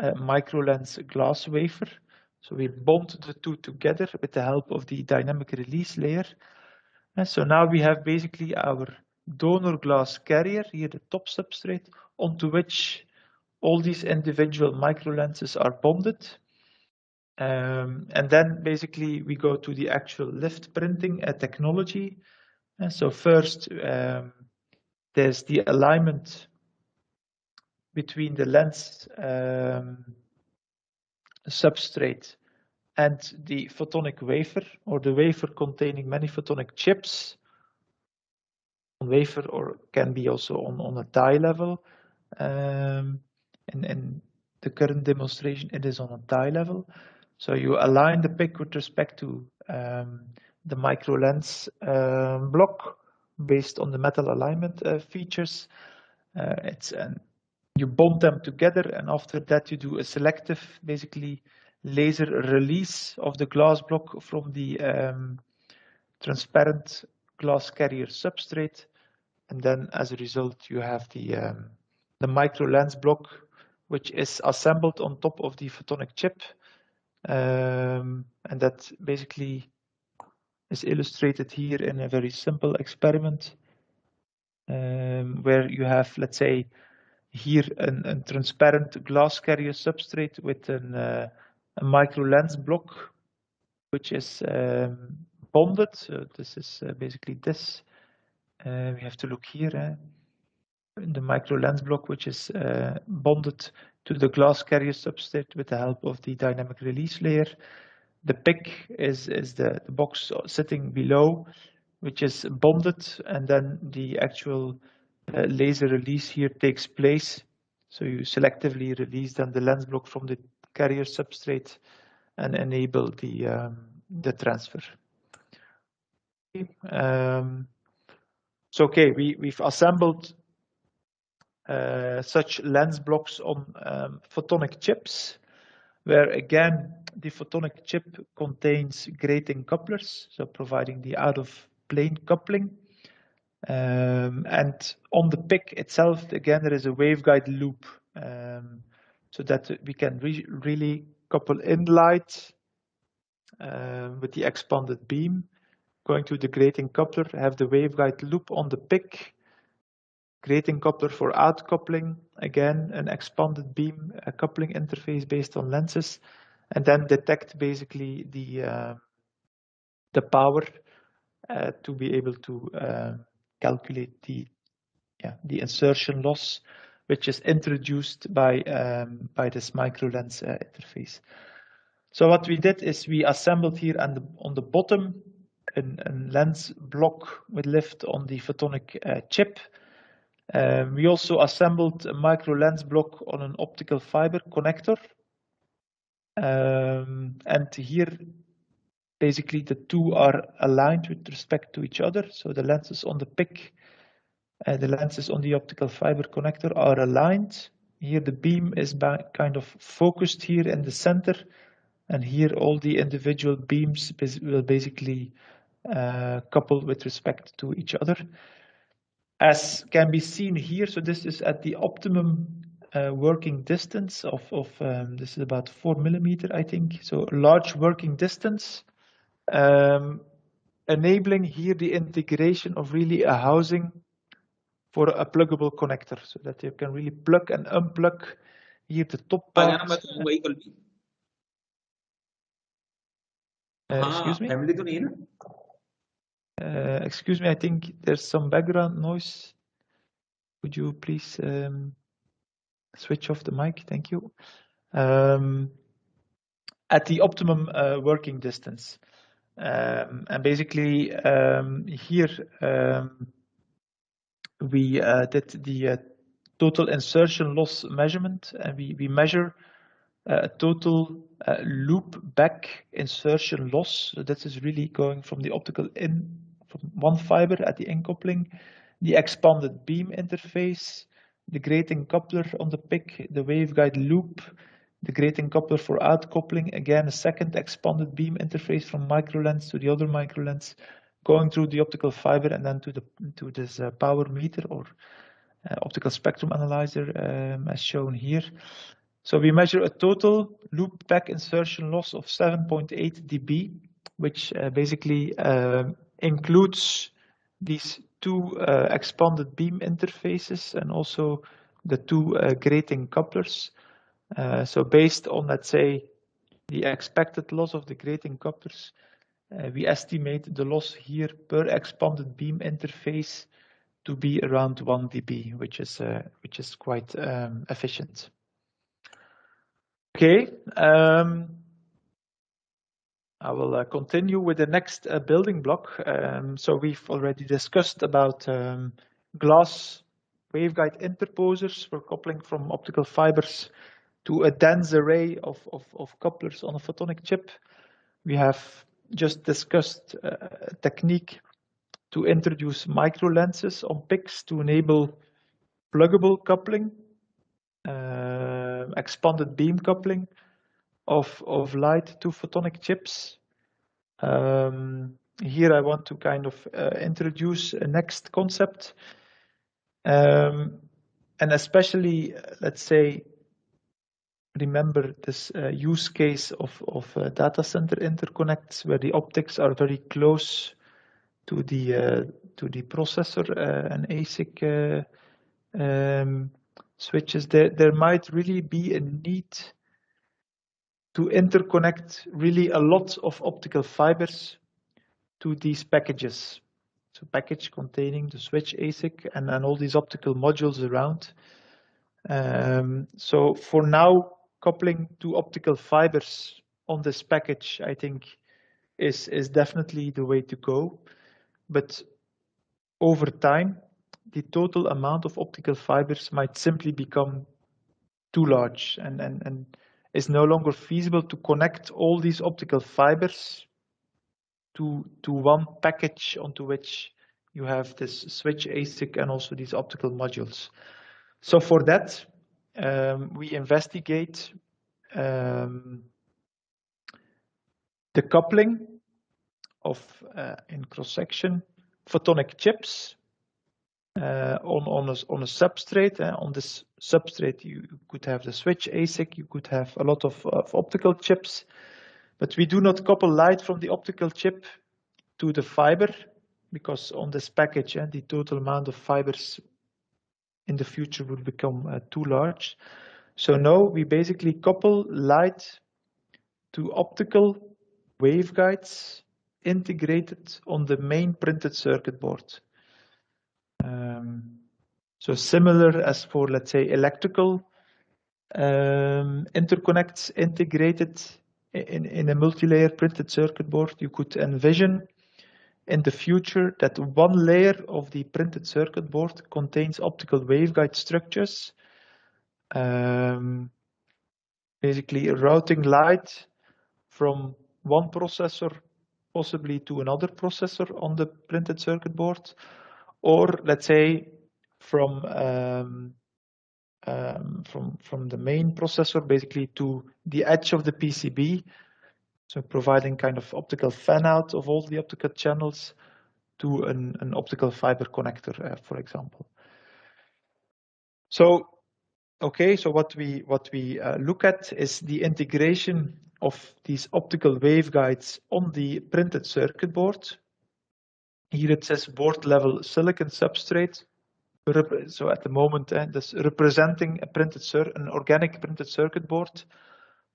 microlens glass wafer. So we bond the two together with the help of the dynamic release layer. And so now we have basically our donor glass carrier, here the top substrate, onto which all these individual microlenses are bonded. And then basically we go to the actual lift printing technology. And so first there's the alignment between the lens substrate and the photonic wafer, or the wafer containing many photonic chips on wafer, or can be also on a die level. In the current demonstration, it is on a die level. So you align the PIC with respect to the micro lens block based on the metal alignment features. You bond them together, and after that you do a selective, basically, laser release of the glass block from the transparent glass carrier substrate, and then as a result you have the micro lens block, which is assembled on top of the photonic chip, and that basically is illustrated here in a very simple experiment, where you have, let's say, here a transparent glass carrier substrate with a micro lens block, which is bonded. So this is basically this. We have to look here. The micro lens block, which is bonded to the glass carrier substrate with the help of the dynamic release layer. The PIC is the box sitting below, which is bonded, and then the actual laser release here takes place. So you selectively release then the lens block from the carrier substrate and enable the transfer. So okay, we've assembled such lens blocks on photonic chips, where again the photonic chip contains grating couplers, so providing the out-of-plane coupling. And on the PIC itself, again, there is a waveguide loop, so that we can really couple in light with the expanded beam, going to the grating coupler, have the waveguide loop on the PIC, grating coupler for out coupling, again an expanded beam, a coupling interface based on lenses, and then detect basically the power to be able to calculate the insertion loss, which is introduced by this micro lens interface. So what we did is we assembled here on the bottom a lens block with lift on the photonic chip. We also assembled a micro lens block on an optical fiber connector. And here, basically, the two are aligned with respect to each other. So the lenses on the PIC, the lenses on the optical fiber connector are aligned. Here the beam is kind of focused here in the center. And here all the individual beams will basically couple with respect to each other. As can be seen here, so this is at the optimum working distance of this is about 4 millimeter, I think. So large working distance, enabling here the integration of really a housing for a pluggable connector, so that you can really plug and unplug here the top part. Excuse me? Excuse me, I think there's some background noise. Would you please switch off the mic? Thank you. At the optimum working distance. And basically here we did the total insertion loss measurement, and we measure a total loop back insertion loss. So this is really going from the optical in, from one fiber at the in coupling, the expanded beam interface, the grating coupler on the PIC, the waveguide loop, The grating coupler for outcoupling, again, a second expanded beam interface from microlens to the other microlens, going through the optical fiber and then to this power meter or optical spectrum analyzer, as shown here. So we measure a total loop back insertion loss of 7.8 dB, which basically includes these two expanded beam interfaces and also the two grating couplers. So based on, let's say, the expected loss of the grating couplers, we estimate the loss here per expanded beam interface to be around 1 dB, which is quite efficient. Okay, I will continue with the next building block. So we've already discussed about glass waveguide interposers for coupling from optical fibers to a dense array of couplers on a photonic chip. We have just discussed a technique to introduce micro lenses on PICs to enable pluggable coupling, expanded beam coupling of light to photonic chips. Here I want to kind of introduce a next concept, and especially, let's say, remember this use case of data center interconnects where the optics are very close to the processor and ASIC switches. There might really be a need to interconnect really a lot of optical fibers to these packages. So package containing the switch ASIC and all these optical modules around. So for now, coupling to optical fibers on this package, I think, is definitely the way to go. But over time, the total amount of optical fibers might simply become too large and is no longer feasible to connect all these optical fibers to one package onto which you have this switch ASIC and also these optical modules. So for that, we investigate the coupling of, in cross-section, photonic chips on a substrate. On this substrate, you could have the switch ASIC, you could have a lot of optical chips, but we do not couple light from the optical chip to the fiber, because on this package, the total amount of fibers in the future would become too large. So now we basically couple light to optical waveguides integrated on the main printed circuit board. So similar as for, let's say, electrical interconnects integrated in a multi-layer printed circuit board, you could envision in the future that one layer of the printed circuit board contains optical waveguide structures, basically routing light from one processor possibly to another processor on the printed circuit board, or let's say from the main processor basically to the edge of the PCB, so providing kind of optical fan out of all the optical channels to an optical fiber connector, for example. So okay, so what we look at is the integration of these optical waveguides on the printed circuit board. Here it says board level silicon substrate. So at the moment, this representing an organic printed circuit board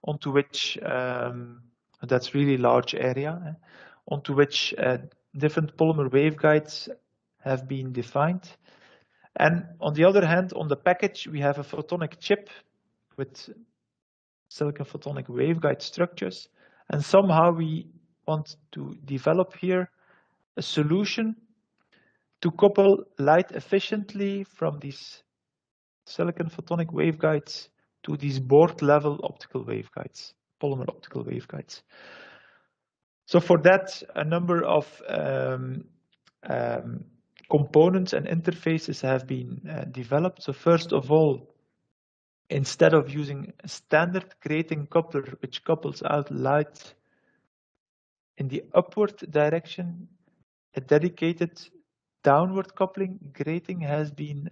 onto which that's really large area, onto which different polymer waveguides have been defined. And on the other hand, on the package, we have a photonic chip with silicon photonic waveguide structures. And somehow we want to develop here a solution to couple light efficiently from these silicon photonic waveguides to these board level optical waveguides, polymer optical waveguides. So for that, a number of components and interfaces have been developed. So first of all, instead of using a standard grating coupler which couples out light in the upward direction, a dedicated downward coupling grating has been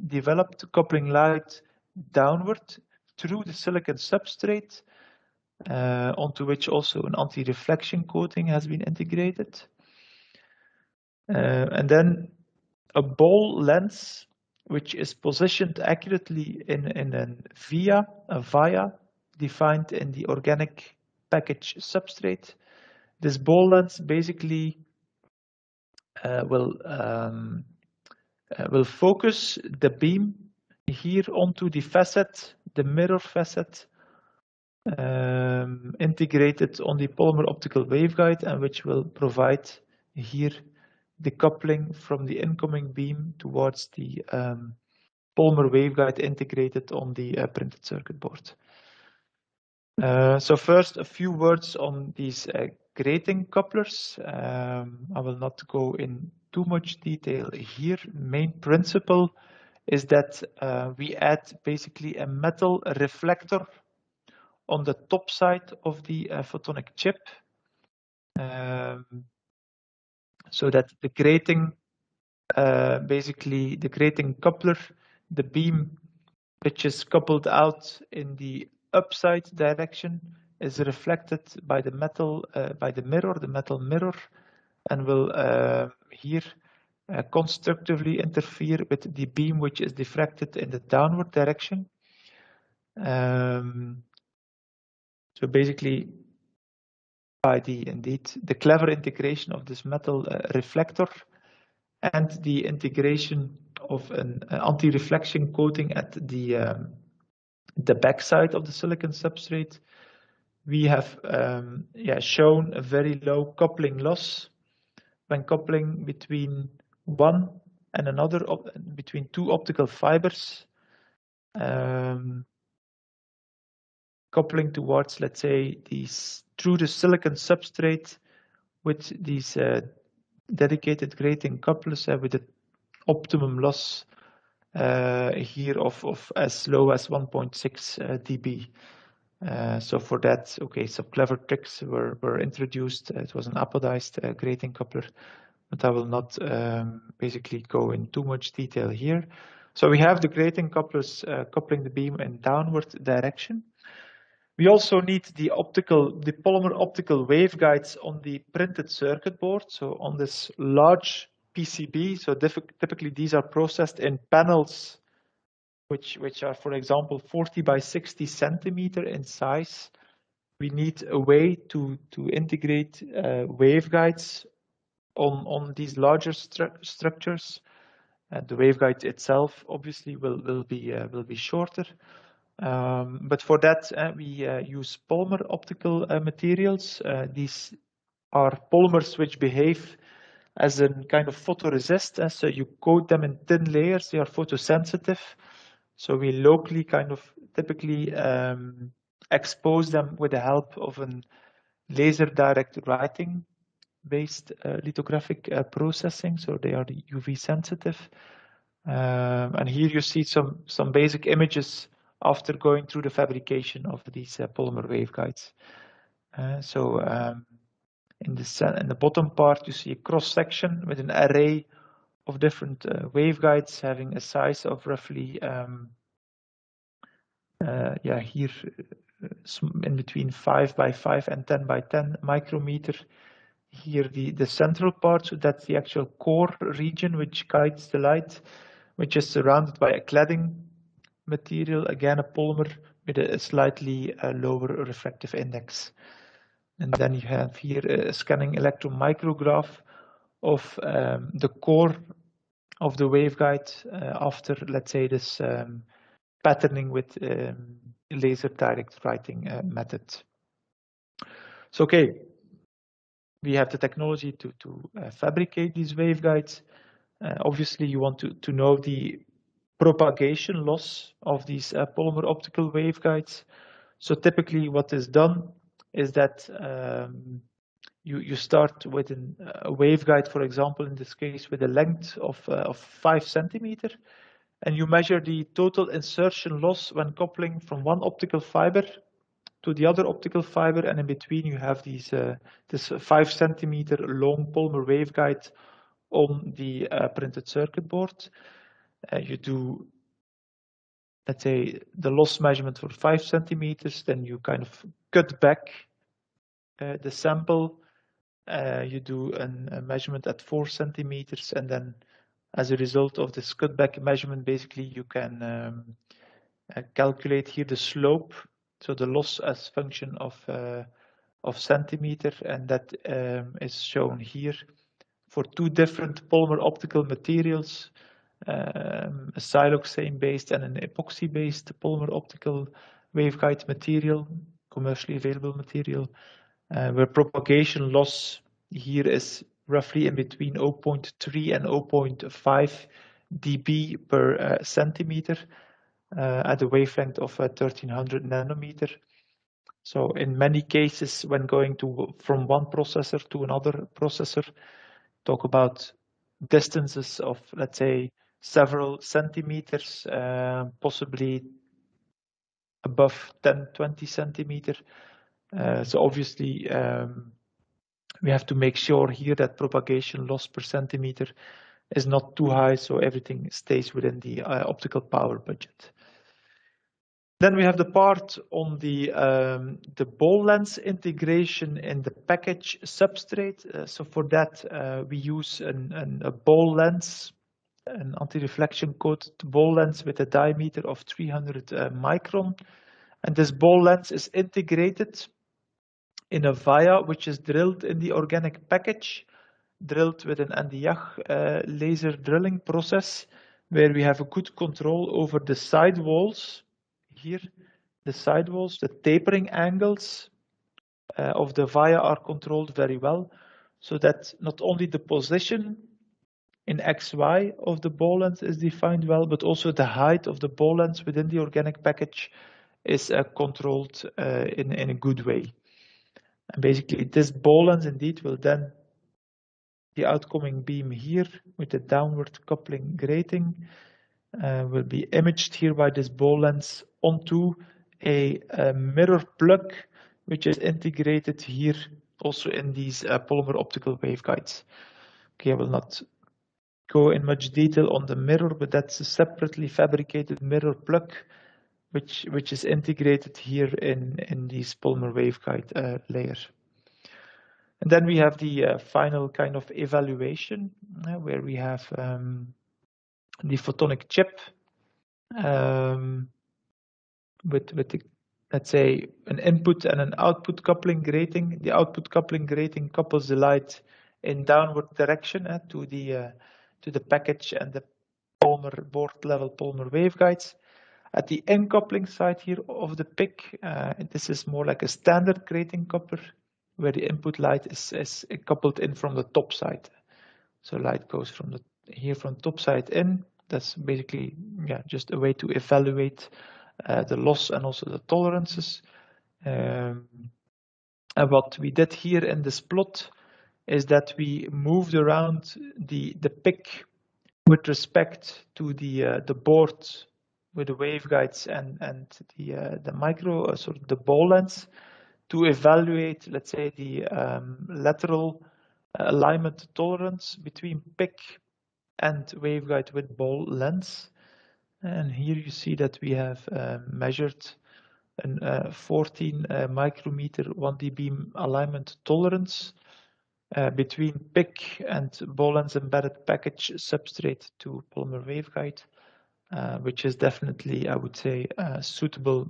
developed, coupling light downward through the silicon substrate, onto which also an anti-reflection coating has been integrated. And then a ball lens, which is positioned accurately in a via defined in the organic package substrate. This ball lens basically will focus the beam here onto the facet, the mirror facet, integrated on the polymer optical waveguide, and which will provide here the coupling from the incoming beam towards the polymer waveguide integrated on the printed circuit board. So first, a few words on these grating couplers. I will not go in too much detail here. Main principle is that we add basically a metal reflector on the top side of the photonic chip, so that the grating, basically the grating coupler, the beam which is coupled out in the upside direction, is reflected by the metal, by the mirror, the metal mirror, and will here constructively interfere with the beam which is diffracted in the downward direction. So basically, by the clever integration of this metal reflector and the integration of an anti-reflection coating at the backside of the silicon substrate, we have shown a very low coupling loss when coupling between one and another, between two optical fibers, coupling towards, let's say, these through the silicon substrate with these dedicated grating couplers with an optimum loss here of as low as 1.6 dB. So for that, okay, some clever tricks were introduced. It was an apodized grating coupler, but I will not basically go in too much detail here. So we have the grating couplers coupling the beam in downward direction. We also need the polymer optical waveguides on the printed circuit board. So on this large PCB, so typically these are processed in panels which are, for example, 40 by 60 centimeter in size. We need a way to integrate waveguides on these larger structures. The waveguide itself obviously will be shorter. But for that, we use polymer optical materials. These are polymers which behave as a kind of photoresist. So you coat them in thin layers. They are photosensitive. So we locally kind of typically expose them with the help of a laser direct writing based lithographic processing. So they are UV sensitive. And here you see some basic images after going through the fabrication of these polymer waveguides. So in the bottom part, you see a cross section with an array of different waveguides having a size of roughly, here in between 5 by 5 and 10 by 10 micrometer. Here the central part, so that's the actual core region which guides the light, which is surrounded by a cladding material, again a polymer with a slightly lower refractive index. And then you have here a scanning electron micrograph of the core of the waveguide after, let's say, this patterning with laser direct writing method. So okay, we have the technology to fabricate these waveguides. Obviously, you want to know the propagation loss of these polymer optical waveguides. So typically what is done is that you start with a waveguide, for example, in this case, with a length of 5 centimeter, and you measure the total insertion loss when coupling from one optical fiber to the other optical fiber, and in between you have these this 5 centimeter long polymer waveguide on the printed circuit board. You do, let's say, the loss measurement for 5 centimeters, then you kind of cut back the sample. You do a measurement at 4 centimeters, and then as a result of this cut back measurement, basically you can calculate here the slope, so the loss as function of centimeter, and that is shown here for two different polymer optical materials, a siloxane-based and an epoxy-based polymer optical waveguide material, commercially available material, where propagation loss here is roughly in between 0.3 and 0.5 dB per centimeter at a wavelength of 1300 nanometer. So in many cases, when going from one processor to another processor, talk about distances of, let's say, several centimeters, possibly above 10, 20 centimeter. So obviously, we have to make sure here that propagation loss per centimeter is not too high, so everything stays within the optical power budget. Then we have the part on the ball lens integration in the package substrate. So for that, we use a ball lens, an anti-reflection coated ball lens with a diameter of 300 micron. And this ball lens is integrated in a via which is drilled in the organic package, drilled with an Nd:YAG laser drilling process, where we have a good control over the side walls. Here, the side walls, the tapering angles of the via are controlled very well, so that not only the position in XY of the ball lens is defined well, but also the height of the ball lens within the organic package is controlled in a good way. And basically, this ball lens indeed will then, the outcoming beam here with the downward coupling grating will be imaged here by this ball lens onto a mirror plug, which is integrated here also in these polymer optical waveguides. Okay, I will not go in much detail on the mirror, but that's a separately fabricated mirror plug, which is integrated here in these polymer waveguide layers. And then we have the final kind of evaluation where we have the photonic chip with the, let's say, an input and an output coupling grating. The output coupling grating couples the light in downward direction to the package and the polymer board level polymer waveguides. At the in coupling side here of the PIC, this is more like a standard grating coupler, where the input light is coupled in from the top side. So light goes from here from top side in. That's basically just a way to evaluate the loss and also the tolerances. And what we did here in this plot is that we moved around the PIC with respect to the board with the waveguides and the micro, sort of the ball lens, to evaluate, let's say, the lateral alignment tolerance between PIC and waveguide with ball lens. And here you see that we have measured a 14 micrometer 1D beam alignment tolerance between PIC and ball lens embedded package substrate to polymer waveguide, which is definitely, I would say, suitable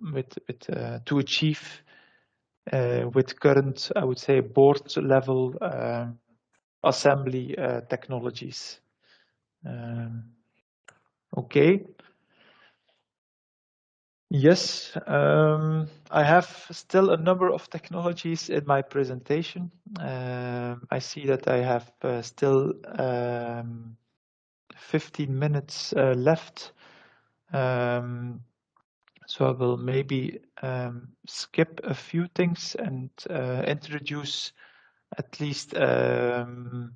to achieve with current, I would say, board level assembly technologies. Okay. Yes, I have still a number of technologies in my presentation. I see that I have still 15 minutes left. So I will maybe skip a few things and introduce at least one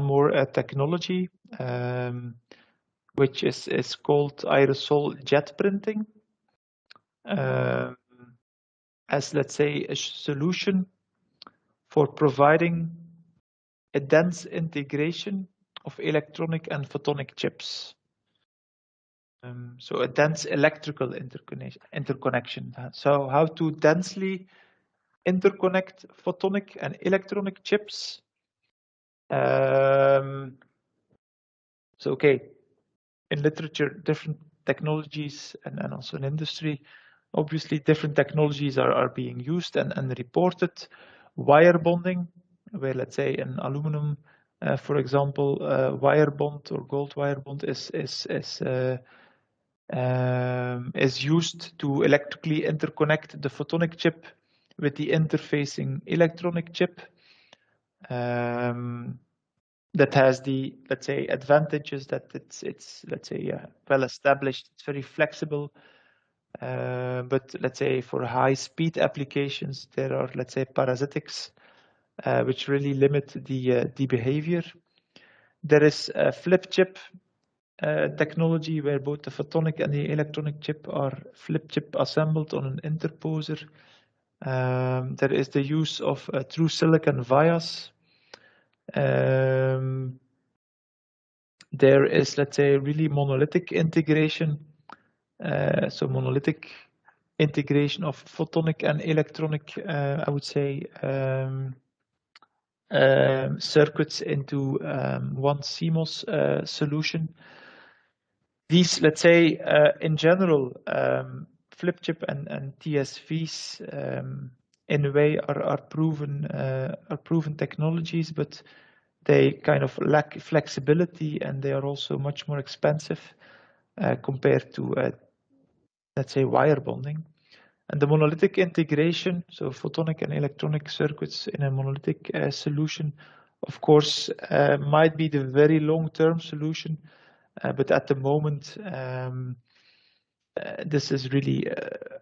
more technology. which is called aerosol jet printing, as, let's say, a solution for providing a dense integration of electronic and photonic chips. So a dense electrical interconnection. So how to densely interconnect photonic and electronic chips. So okay, in literature, different technologies and also in industry, obviously different technologies are being used and reported. Wire bonding, where, let's say, an aluminum, for example, wire bond or gold wire bond is used to electrically interconnect the photonic chip with the interfacing electronic chip. That has the, let's say, advantages that it's let's say, well established, it's very flexible. But let's say for high speed applications, there are, let's say, parasitics, which really limit the behavior. There is a flip chip technology where both the photonic and the electronic chip are flip chip assembled on an interposer. There is the use of true silicon vias. There is, let's say, really monolithic integration. So monolithic integration of photonic and electronic, I would say, circuits into one CMOS solution. These, let's say, in general, flip chip and TSVs, in a way, are proven technologies, but they kind of lack flexibility, and they are also much more expensive compared to, let's say, wire bonding. And the monolithic integration, so photonic and electronic circuits in a monolithic solution, of course, might be the very long-term solution, but at the moment, this is really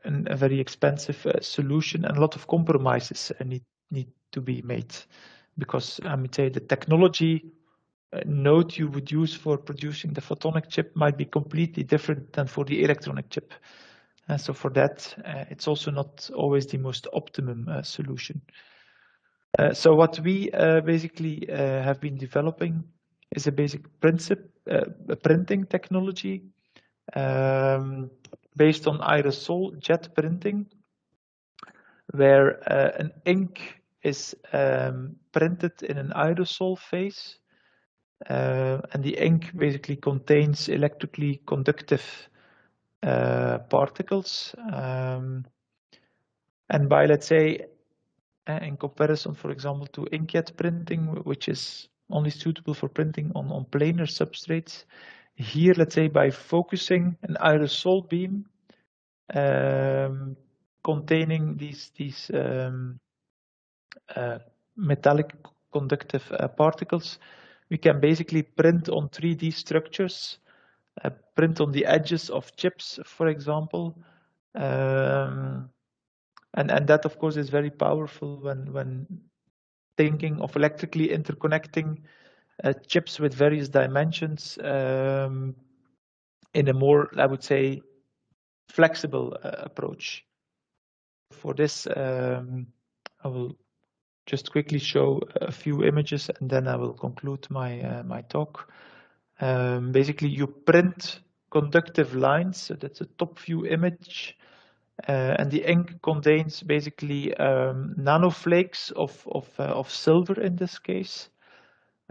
a very expensive solution, and a lot of compromises need to be made, because I would say the technology node you would use for producing the photonic chip might be completely different than for the electronic chip. So for that, it's also not always the most optimum solution. So what we basically have been developing is a basic printing technology based on aerosol jet printing, where an ink is printed in an aerosol phase, and the ink basically contains electrically conductive particles, and by, let's say, in comparison, for example, to inkjet printing, which is only suitable for printing on planar substrates, here, let's say, by focusing an aerosol beam containing these metallic conductive particles, we can basically print on 3D structures, print on the edges of chips, for example, and that, of course, is very powerful when thinking of electrically interconnecting chips with various dimensions in a more, I would say, flexible approach. For this, I will just quickly show a few images, and then I will conclude my talk. Basically, you print conductive lines, so that's a top view image, and the ink contains basically nanoflakes of silver in this case.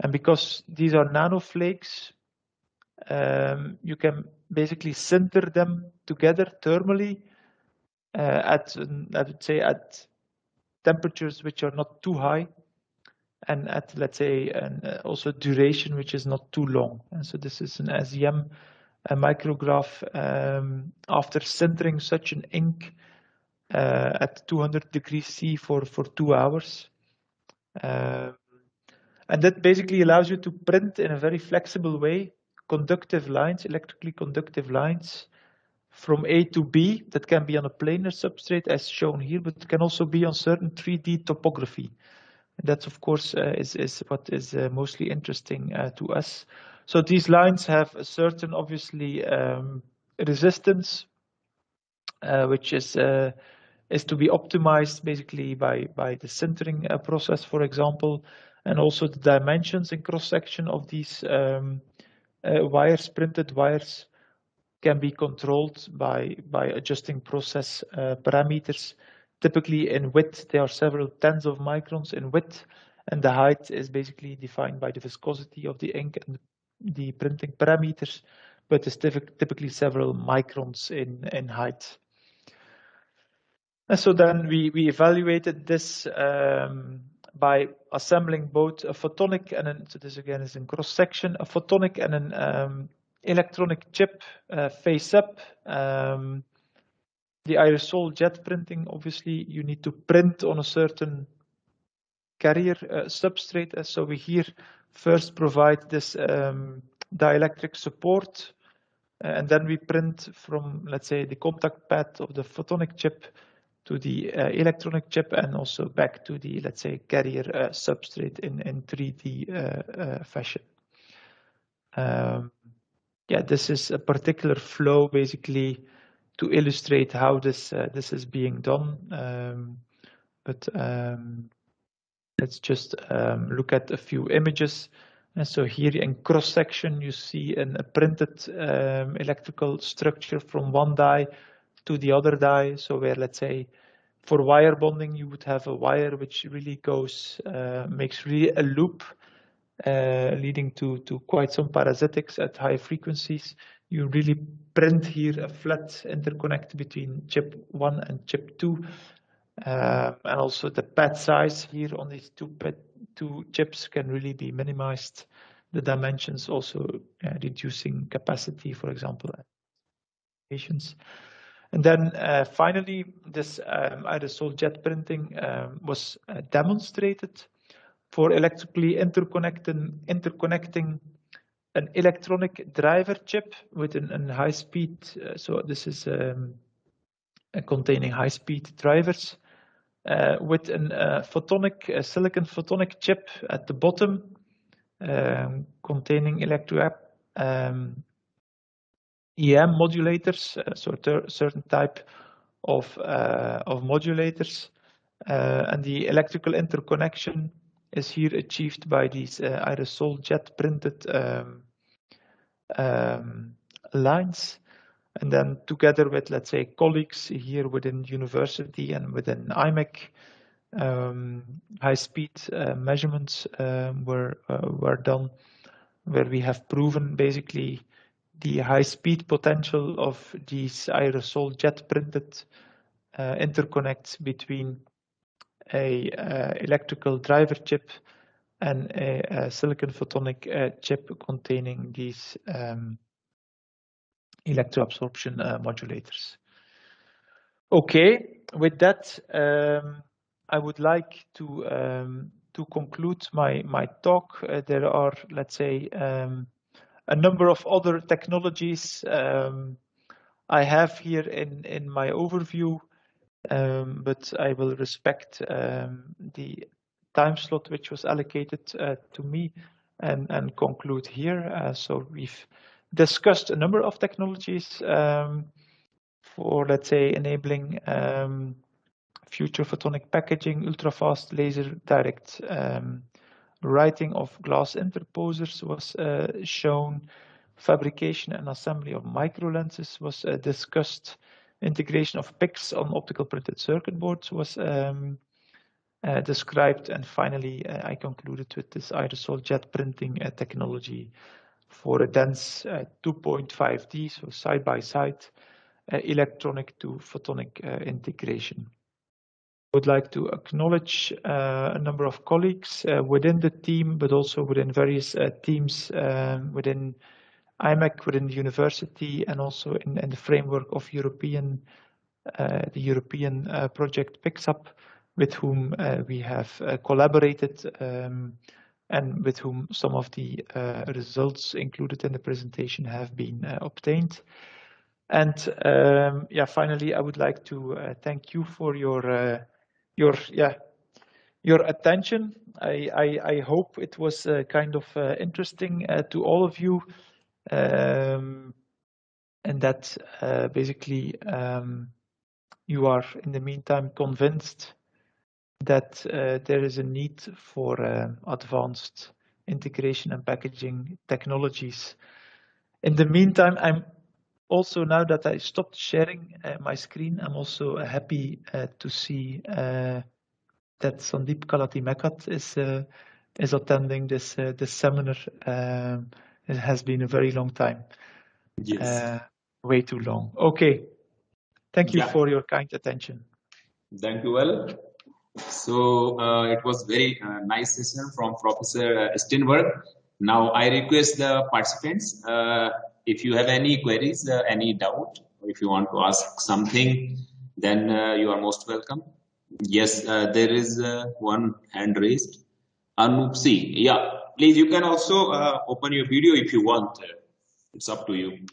And because these are nanoflakes, you can basically sinter them together thermally at, I would say, at temperatures which are not too high, and at, let's say, also duration which is not too long. And so this is an SEM micrograph after sintering such an ink at 200 degrees C for 2 hours. And that basically allows you to print in a very flexible way conductive lines, electrically conductive lines, from A to B. That can be on a planar substrate as shown here, but it can also be on certain 3D topography. And that's, of course, is what is mostly interesting to us. So these lines have a certain, obviously, resistance, which is to be optimized basically by the sintering process, for example, and also the dimensions in cross section of these wires, printed wires, can be controlled by adjusting process parameters. Typically in width, there are several tens of microns in width, and the height is basically defined by the viscosity of the ink and the printing parameters, but it's typically several microns in height. And so then we evaluated this by assembling both a photonic and an, so this again is in cross section, a photonic and an electronic chip face up. The aerosol jet printing, obviously you need to print on a certain carrier substrate. So we here first provide this dielectric support, and then we print from, let's say, the contact pad of the photonic chip to the electronic chip, and also back to the, let's say, carrier substrate in 3D fashion. Yeah, this is a particular flow basically to illustrate how this is being done. Let's just look at a few images. And so here in cross section, you see a printed electrical structure from one die to the other die. So where, let's say, for wire bonding, you would have a wire which really goes, makes really a loop, leading to quite some parasitics at high frequencies. You really print here a flat interconnect between chip 1 and chip 2. And also the pad size here on these two chips can really be minimized. The dimensions also reducing capacity, for example, applications. And then finally, this aerosol jet printing was demonstrated for electrically interconnecting an electronic driver chip with a high speed. So this is containing high speed drivers with a silicon photonic chip at the bottom, containing EM modulators, so a certain type of modulators, and the electrical interconnection is here achieved by these aerosol jet printed lines, and then together with, let's say, colleagues here within university and within IMEC, high-speed measurements were done, where we have proven basically the high-speed potential of these aerosol jet printed interconnects between a electrical driver chip and a silicon photonic chip containing these electroabsorption modulators. Okay, with that, I would like to conclude my talk. There are, let's say, a number of other technologies I have here in my overview, but I will respect the time slot which was allocated to me and conclude here. So we've discussed a number of technologies for, let's say, enabling future photonic packaging, ultra-fast laser direct writing of glass interposers was shown. Fabrication and assembly of microlenses was discussed. Integration of PICs on optical printed circuit boards was described. And finally, I concluded with this aerosol jet printing technology for a dense 2.5D, so side-by-side, electronic to photonic integration. I would like to acknowledge a number of colleagues within the team, but also within various teams within IMEC, within the university, and also in the framework of the European project PICSUP, with whom we have collaborated and with whom some of the results included in the presentation have been obtained. And yeah, finally, I would like to thank you for your your attention. I hope it was kind of interesting to all of you, and that basically you are in the meantime convinced that there is a need for advanced integration and packaging technologies. In the meantime, I'm also, now that I stopped sharing my screen, I'm also happy to see that Sandeep Kalati-Mekat is attending this seminar. It has been a very long time. Yes. Way too long. Okay. Thank you Yeah. for your kind attention. Thank you. Well, so it was very nice session from Professor Steenberge. Now I request the participants, if you have any queries, any doubt, or if you want to ask something, then you are most welcome. Yes, there is one hand raised. Anupsi, yeah, please, you can also open your video if you want. It's up to you.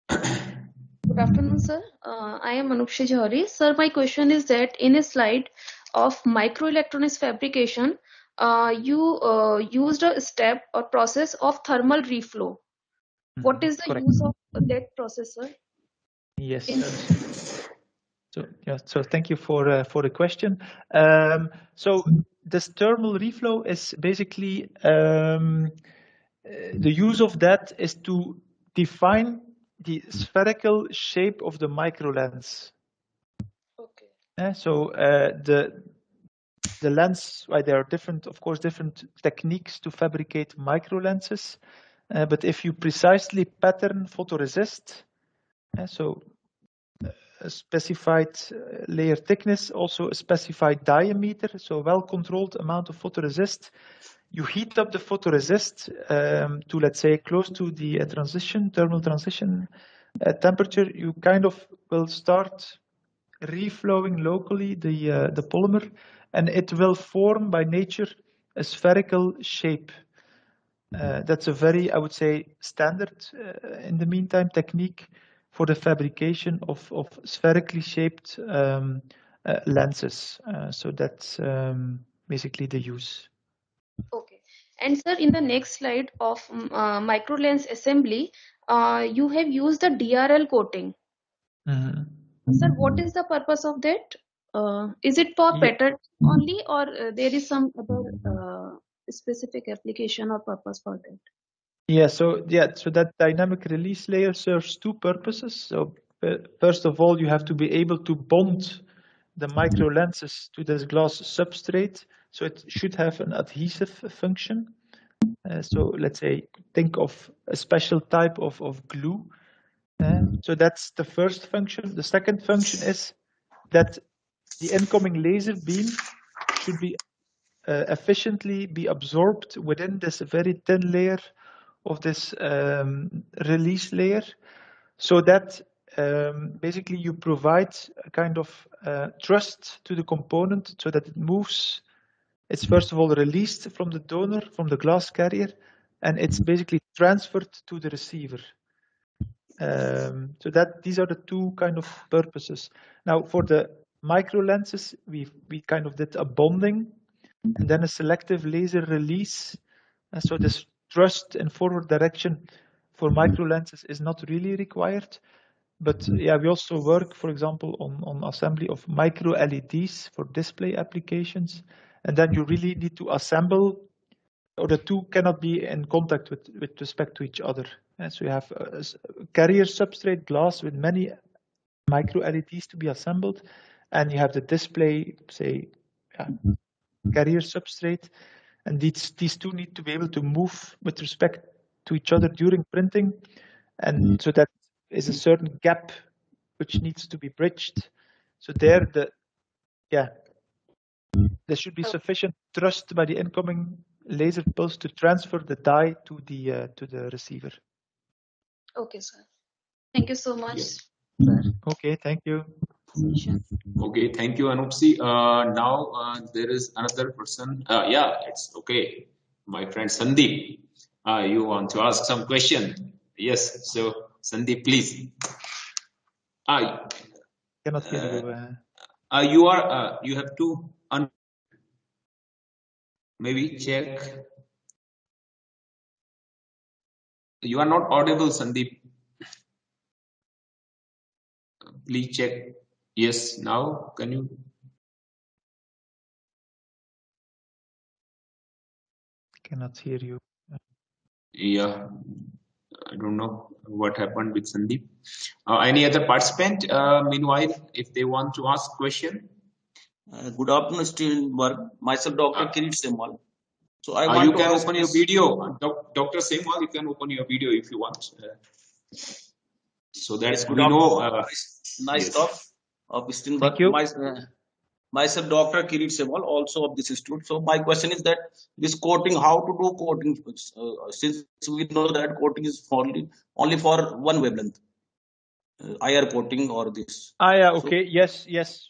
Good afternoon, sir. I am Anupsi Johari. Sir, my question is that in a slide of microelectronics fabrication, you used a step or process of thermal reflow. What is the Correct. use of that process, sir? Yes. So thank you for the question. So this thermal reflow is basically the use of that is to define the spherical shape of the microlens. Okay. So the lens, right, there are different, of course, different techniques to fabricate microlenses. But if you precisely pattern photoresist, so a specified layer thickness, also a specified diameter, so a well-controlled amount of photoresist, you heat up the photoresist to, let's say, close to the thermal transition temperature, you kind of will start reflowing locally the polymer, and it will form by nature a spherical shape. That's a very, I would say, standard in the meantime technique for the fabrication of spherically shaped lenses. So that's basically the use. Okay. And sir, in the next slide of microlens assembly, you have used the DRL coating. Sir, what is the purpose of that? Is it for pattern only, or there is some other specific application or purpose for that? Yeah, so that dynamic release layer serves two purposes. So first of all, you have to be able to bond the micro lenses to this glass substrate. So it should have an adhesive function. So let's say, think of a special type of glue. So that's the first function. The second function is that the incoming laser beam should be efficiently be absorbed within this very thin layer of this release layer, so that basically you provide a kind of thrust to the component so that it moves. It's first of all released from the donor, from the glass carrier, and it's basically transferred to the receiver. So that these are the two kind of purposes. Now for the micro lenses, we kind of did a bonding and then a selective laser release. And so this thrust in forward direction for micro lenses is not really required. But yeah, we also work, for example, on assembly of micro LEDs for display applications. And then you really need to assemble, or the two cannot be in contact with respect to each other. And so you have a carrier substrate glass with many micro LEDs to be assembled, and you have the display, say, carrier substrate, and these two need to be able to move with respect to each other during printing, and so that is a certain gap which needs to be bridged. So there, there should be sufficient thrust by the incoming laser pulse to transfer the dye to the receiver. Okay, sir. Thank you so much. Yeah. Okay, thank you. Okay, thank you, Anupsi. Now there is another person. Yeah, it's okay. My friend Sandeep, you want to ask some question? Yes, so Sandeep, please. Cannot hear you. You have to Maybe check. You are not audible, Sandeep. Please check. Yes, now can you? Cannot hear you. Yeah, I don't know what happened with Sandeep. Any other participant? Meanwhile, if they want to ask question. Good afternoon, Steenberge. Myself, Dr. Kirit Semal. So I you want can to open your video, Dr. Semal. You can open your video if you want, so that yes, good we know. nice yes. talk of Steenberge. Thank you. Myself, Dr. Kirit Semal, also of this institute. So my question is that this coating, how to do coating? Since we know that coating is only for one wavelength, IR coating or this. Yeah. Okay. So, yes.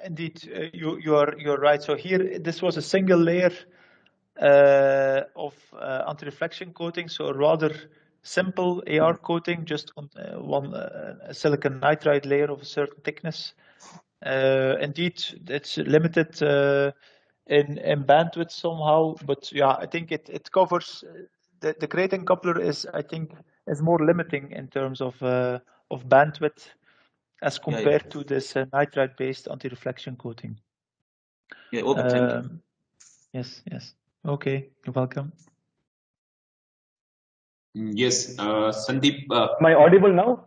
Indeed, you're right. So here, this was a single layer of anti-reflection coating. So a rather simple AR coating, just on one silicon nitride layer of a certain thickness. Indeed, it's limited in bandwidth somehow, but yeah, I think it covers the grating coupler is more limiting in terms of bandwidth as compared to this nitride-based anti-reflection coating. Yeah. Okay. Thank you. Yes. Okay, you're welcome. Yes, Sandeep. Am I audible now?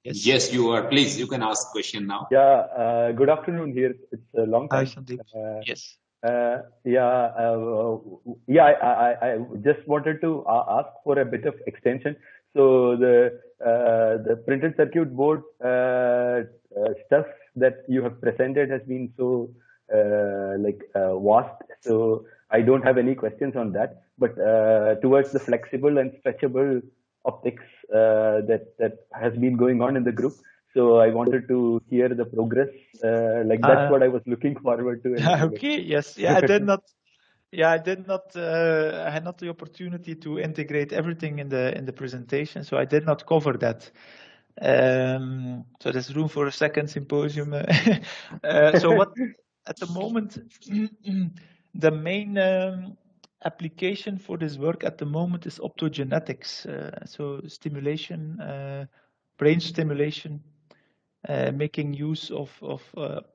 Yes, you are. Please, you can ask question now. Yeah. Good afternoon. Here, it's a long time. Hi, Sandeep. Yes. I just wanted to ask for a bit of extension. So the printed circuit board stuff that you have presented has been so vast. So I don't have any questions on that. But towards the flexible and stretchable optics that has been going on in the group. So I wanted to hear the progress. That's what I was looking forward to. Okay. Yes. Yeah. I did not. I had not the opportunity to integrate everything in the presentation, so I did not cover that. So there's room for a second symposium. So what at the moment, the main application for this work at the moment is optogenetics. So stimulation, brain stimulation, making use of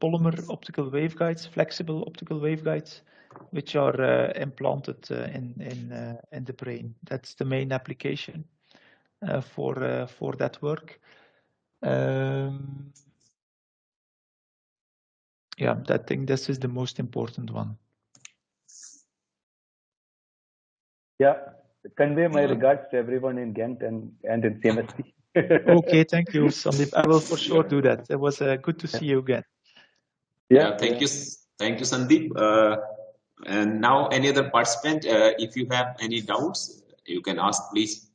polymer optical waveguides, flexible optical waveguides, which are implanted in the brain. That's the main application for that work. I think this is the most important one. Yeah, convey my regards to everyone in Gent and in CMSP. Okay, thank you, Sandeep. I will for sure do that. It was good to see you again. Thank you, Sandeep. And now, any other participant, if you have any doubts, you can ask, please.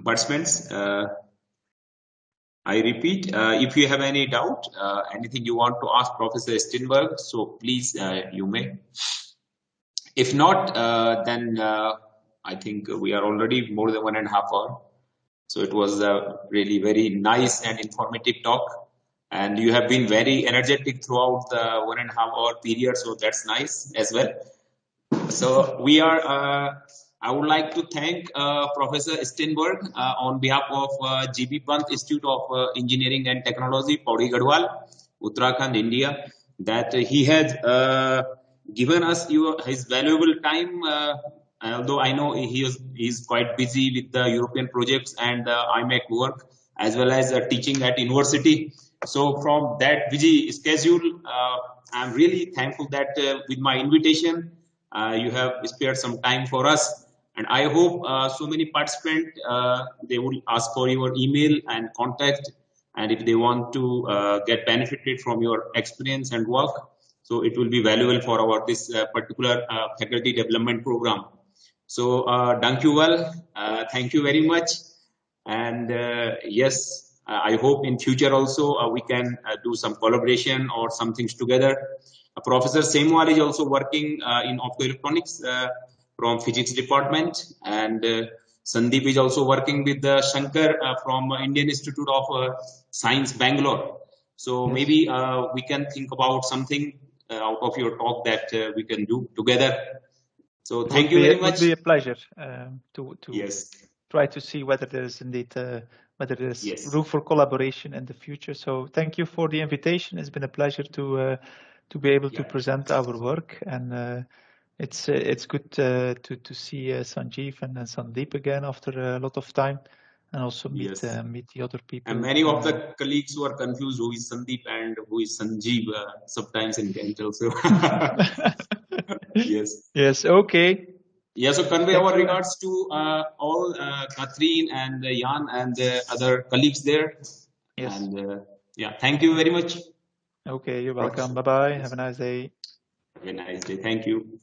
Participants, I repeat, if you have any doubt, anything you want to ask Professor Steenberge, so please, you may. If not, then I think we are already more than 1.5 hours. So it was a really very nice and informative talk. And you have been very energetic throughout the 1.5 hour period. So that's nice as well. So we are, I would like to thank Professor Steenberge on behalf of GB Pant Institute of Engineering and Technology, Pauri Garhwal, Uttarakhand, India, that he has given us his valuable time. Although I know he is quite busy with the European projects and IMEC work, as well as teaching at university. So from that busy schedule, I'm really thankful that with my invitation, you have spared some time for us. And I hope so many participants, they will ask for your email and contact. And if they want to get benefited from your experience and work, so it will be valuable for our this particular faculty development program. So thank you well. Thank you very much. And yes, I hope in future also we can do some collaboration or some things together. Professor Semal is also working in optoelectronics from physics department, and Sandeep is also working with Shankar from Indian Institute of Science, Bangalore. So Yes. maybe we can think about something out of your talk that we can do together. So thank you very It much. would be a pleasure to Yes. try to see whether there's indeed whether there's Yes. room for collaboration in the future. So thank you for the invitation. It's been a pleasure to be able to present our work, and it's good to see Sanjeev and Sandeep again after a lot of time, and also meet the other people. And many of the colleagues who are confused who is Sandeep and who is Sanjeev sometimes in Gent also. Yes. Yes. Okay. Yeah, so convey our regards to all Catherine and Jan and the other colleagues there. Yes. And yeah, thank you very much. Okay, you're welcome. Bye-bye. Have a nice day. Have a nice day. Thank you.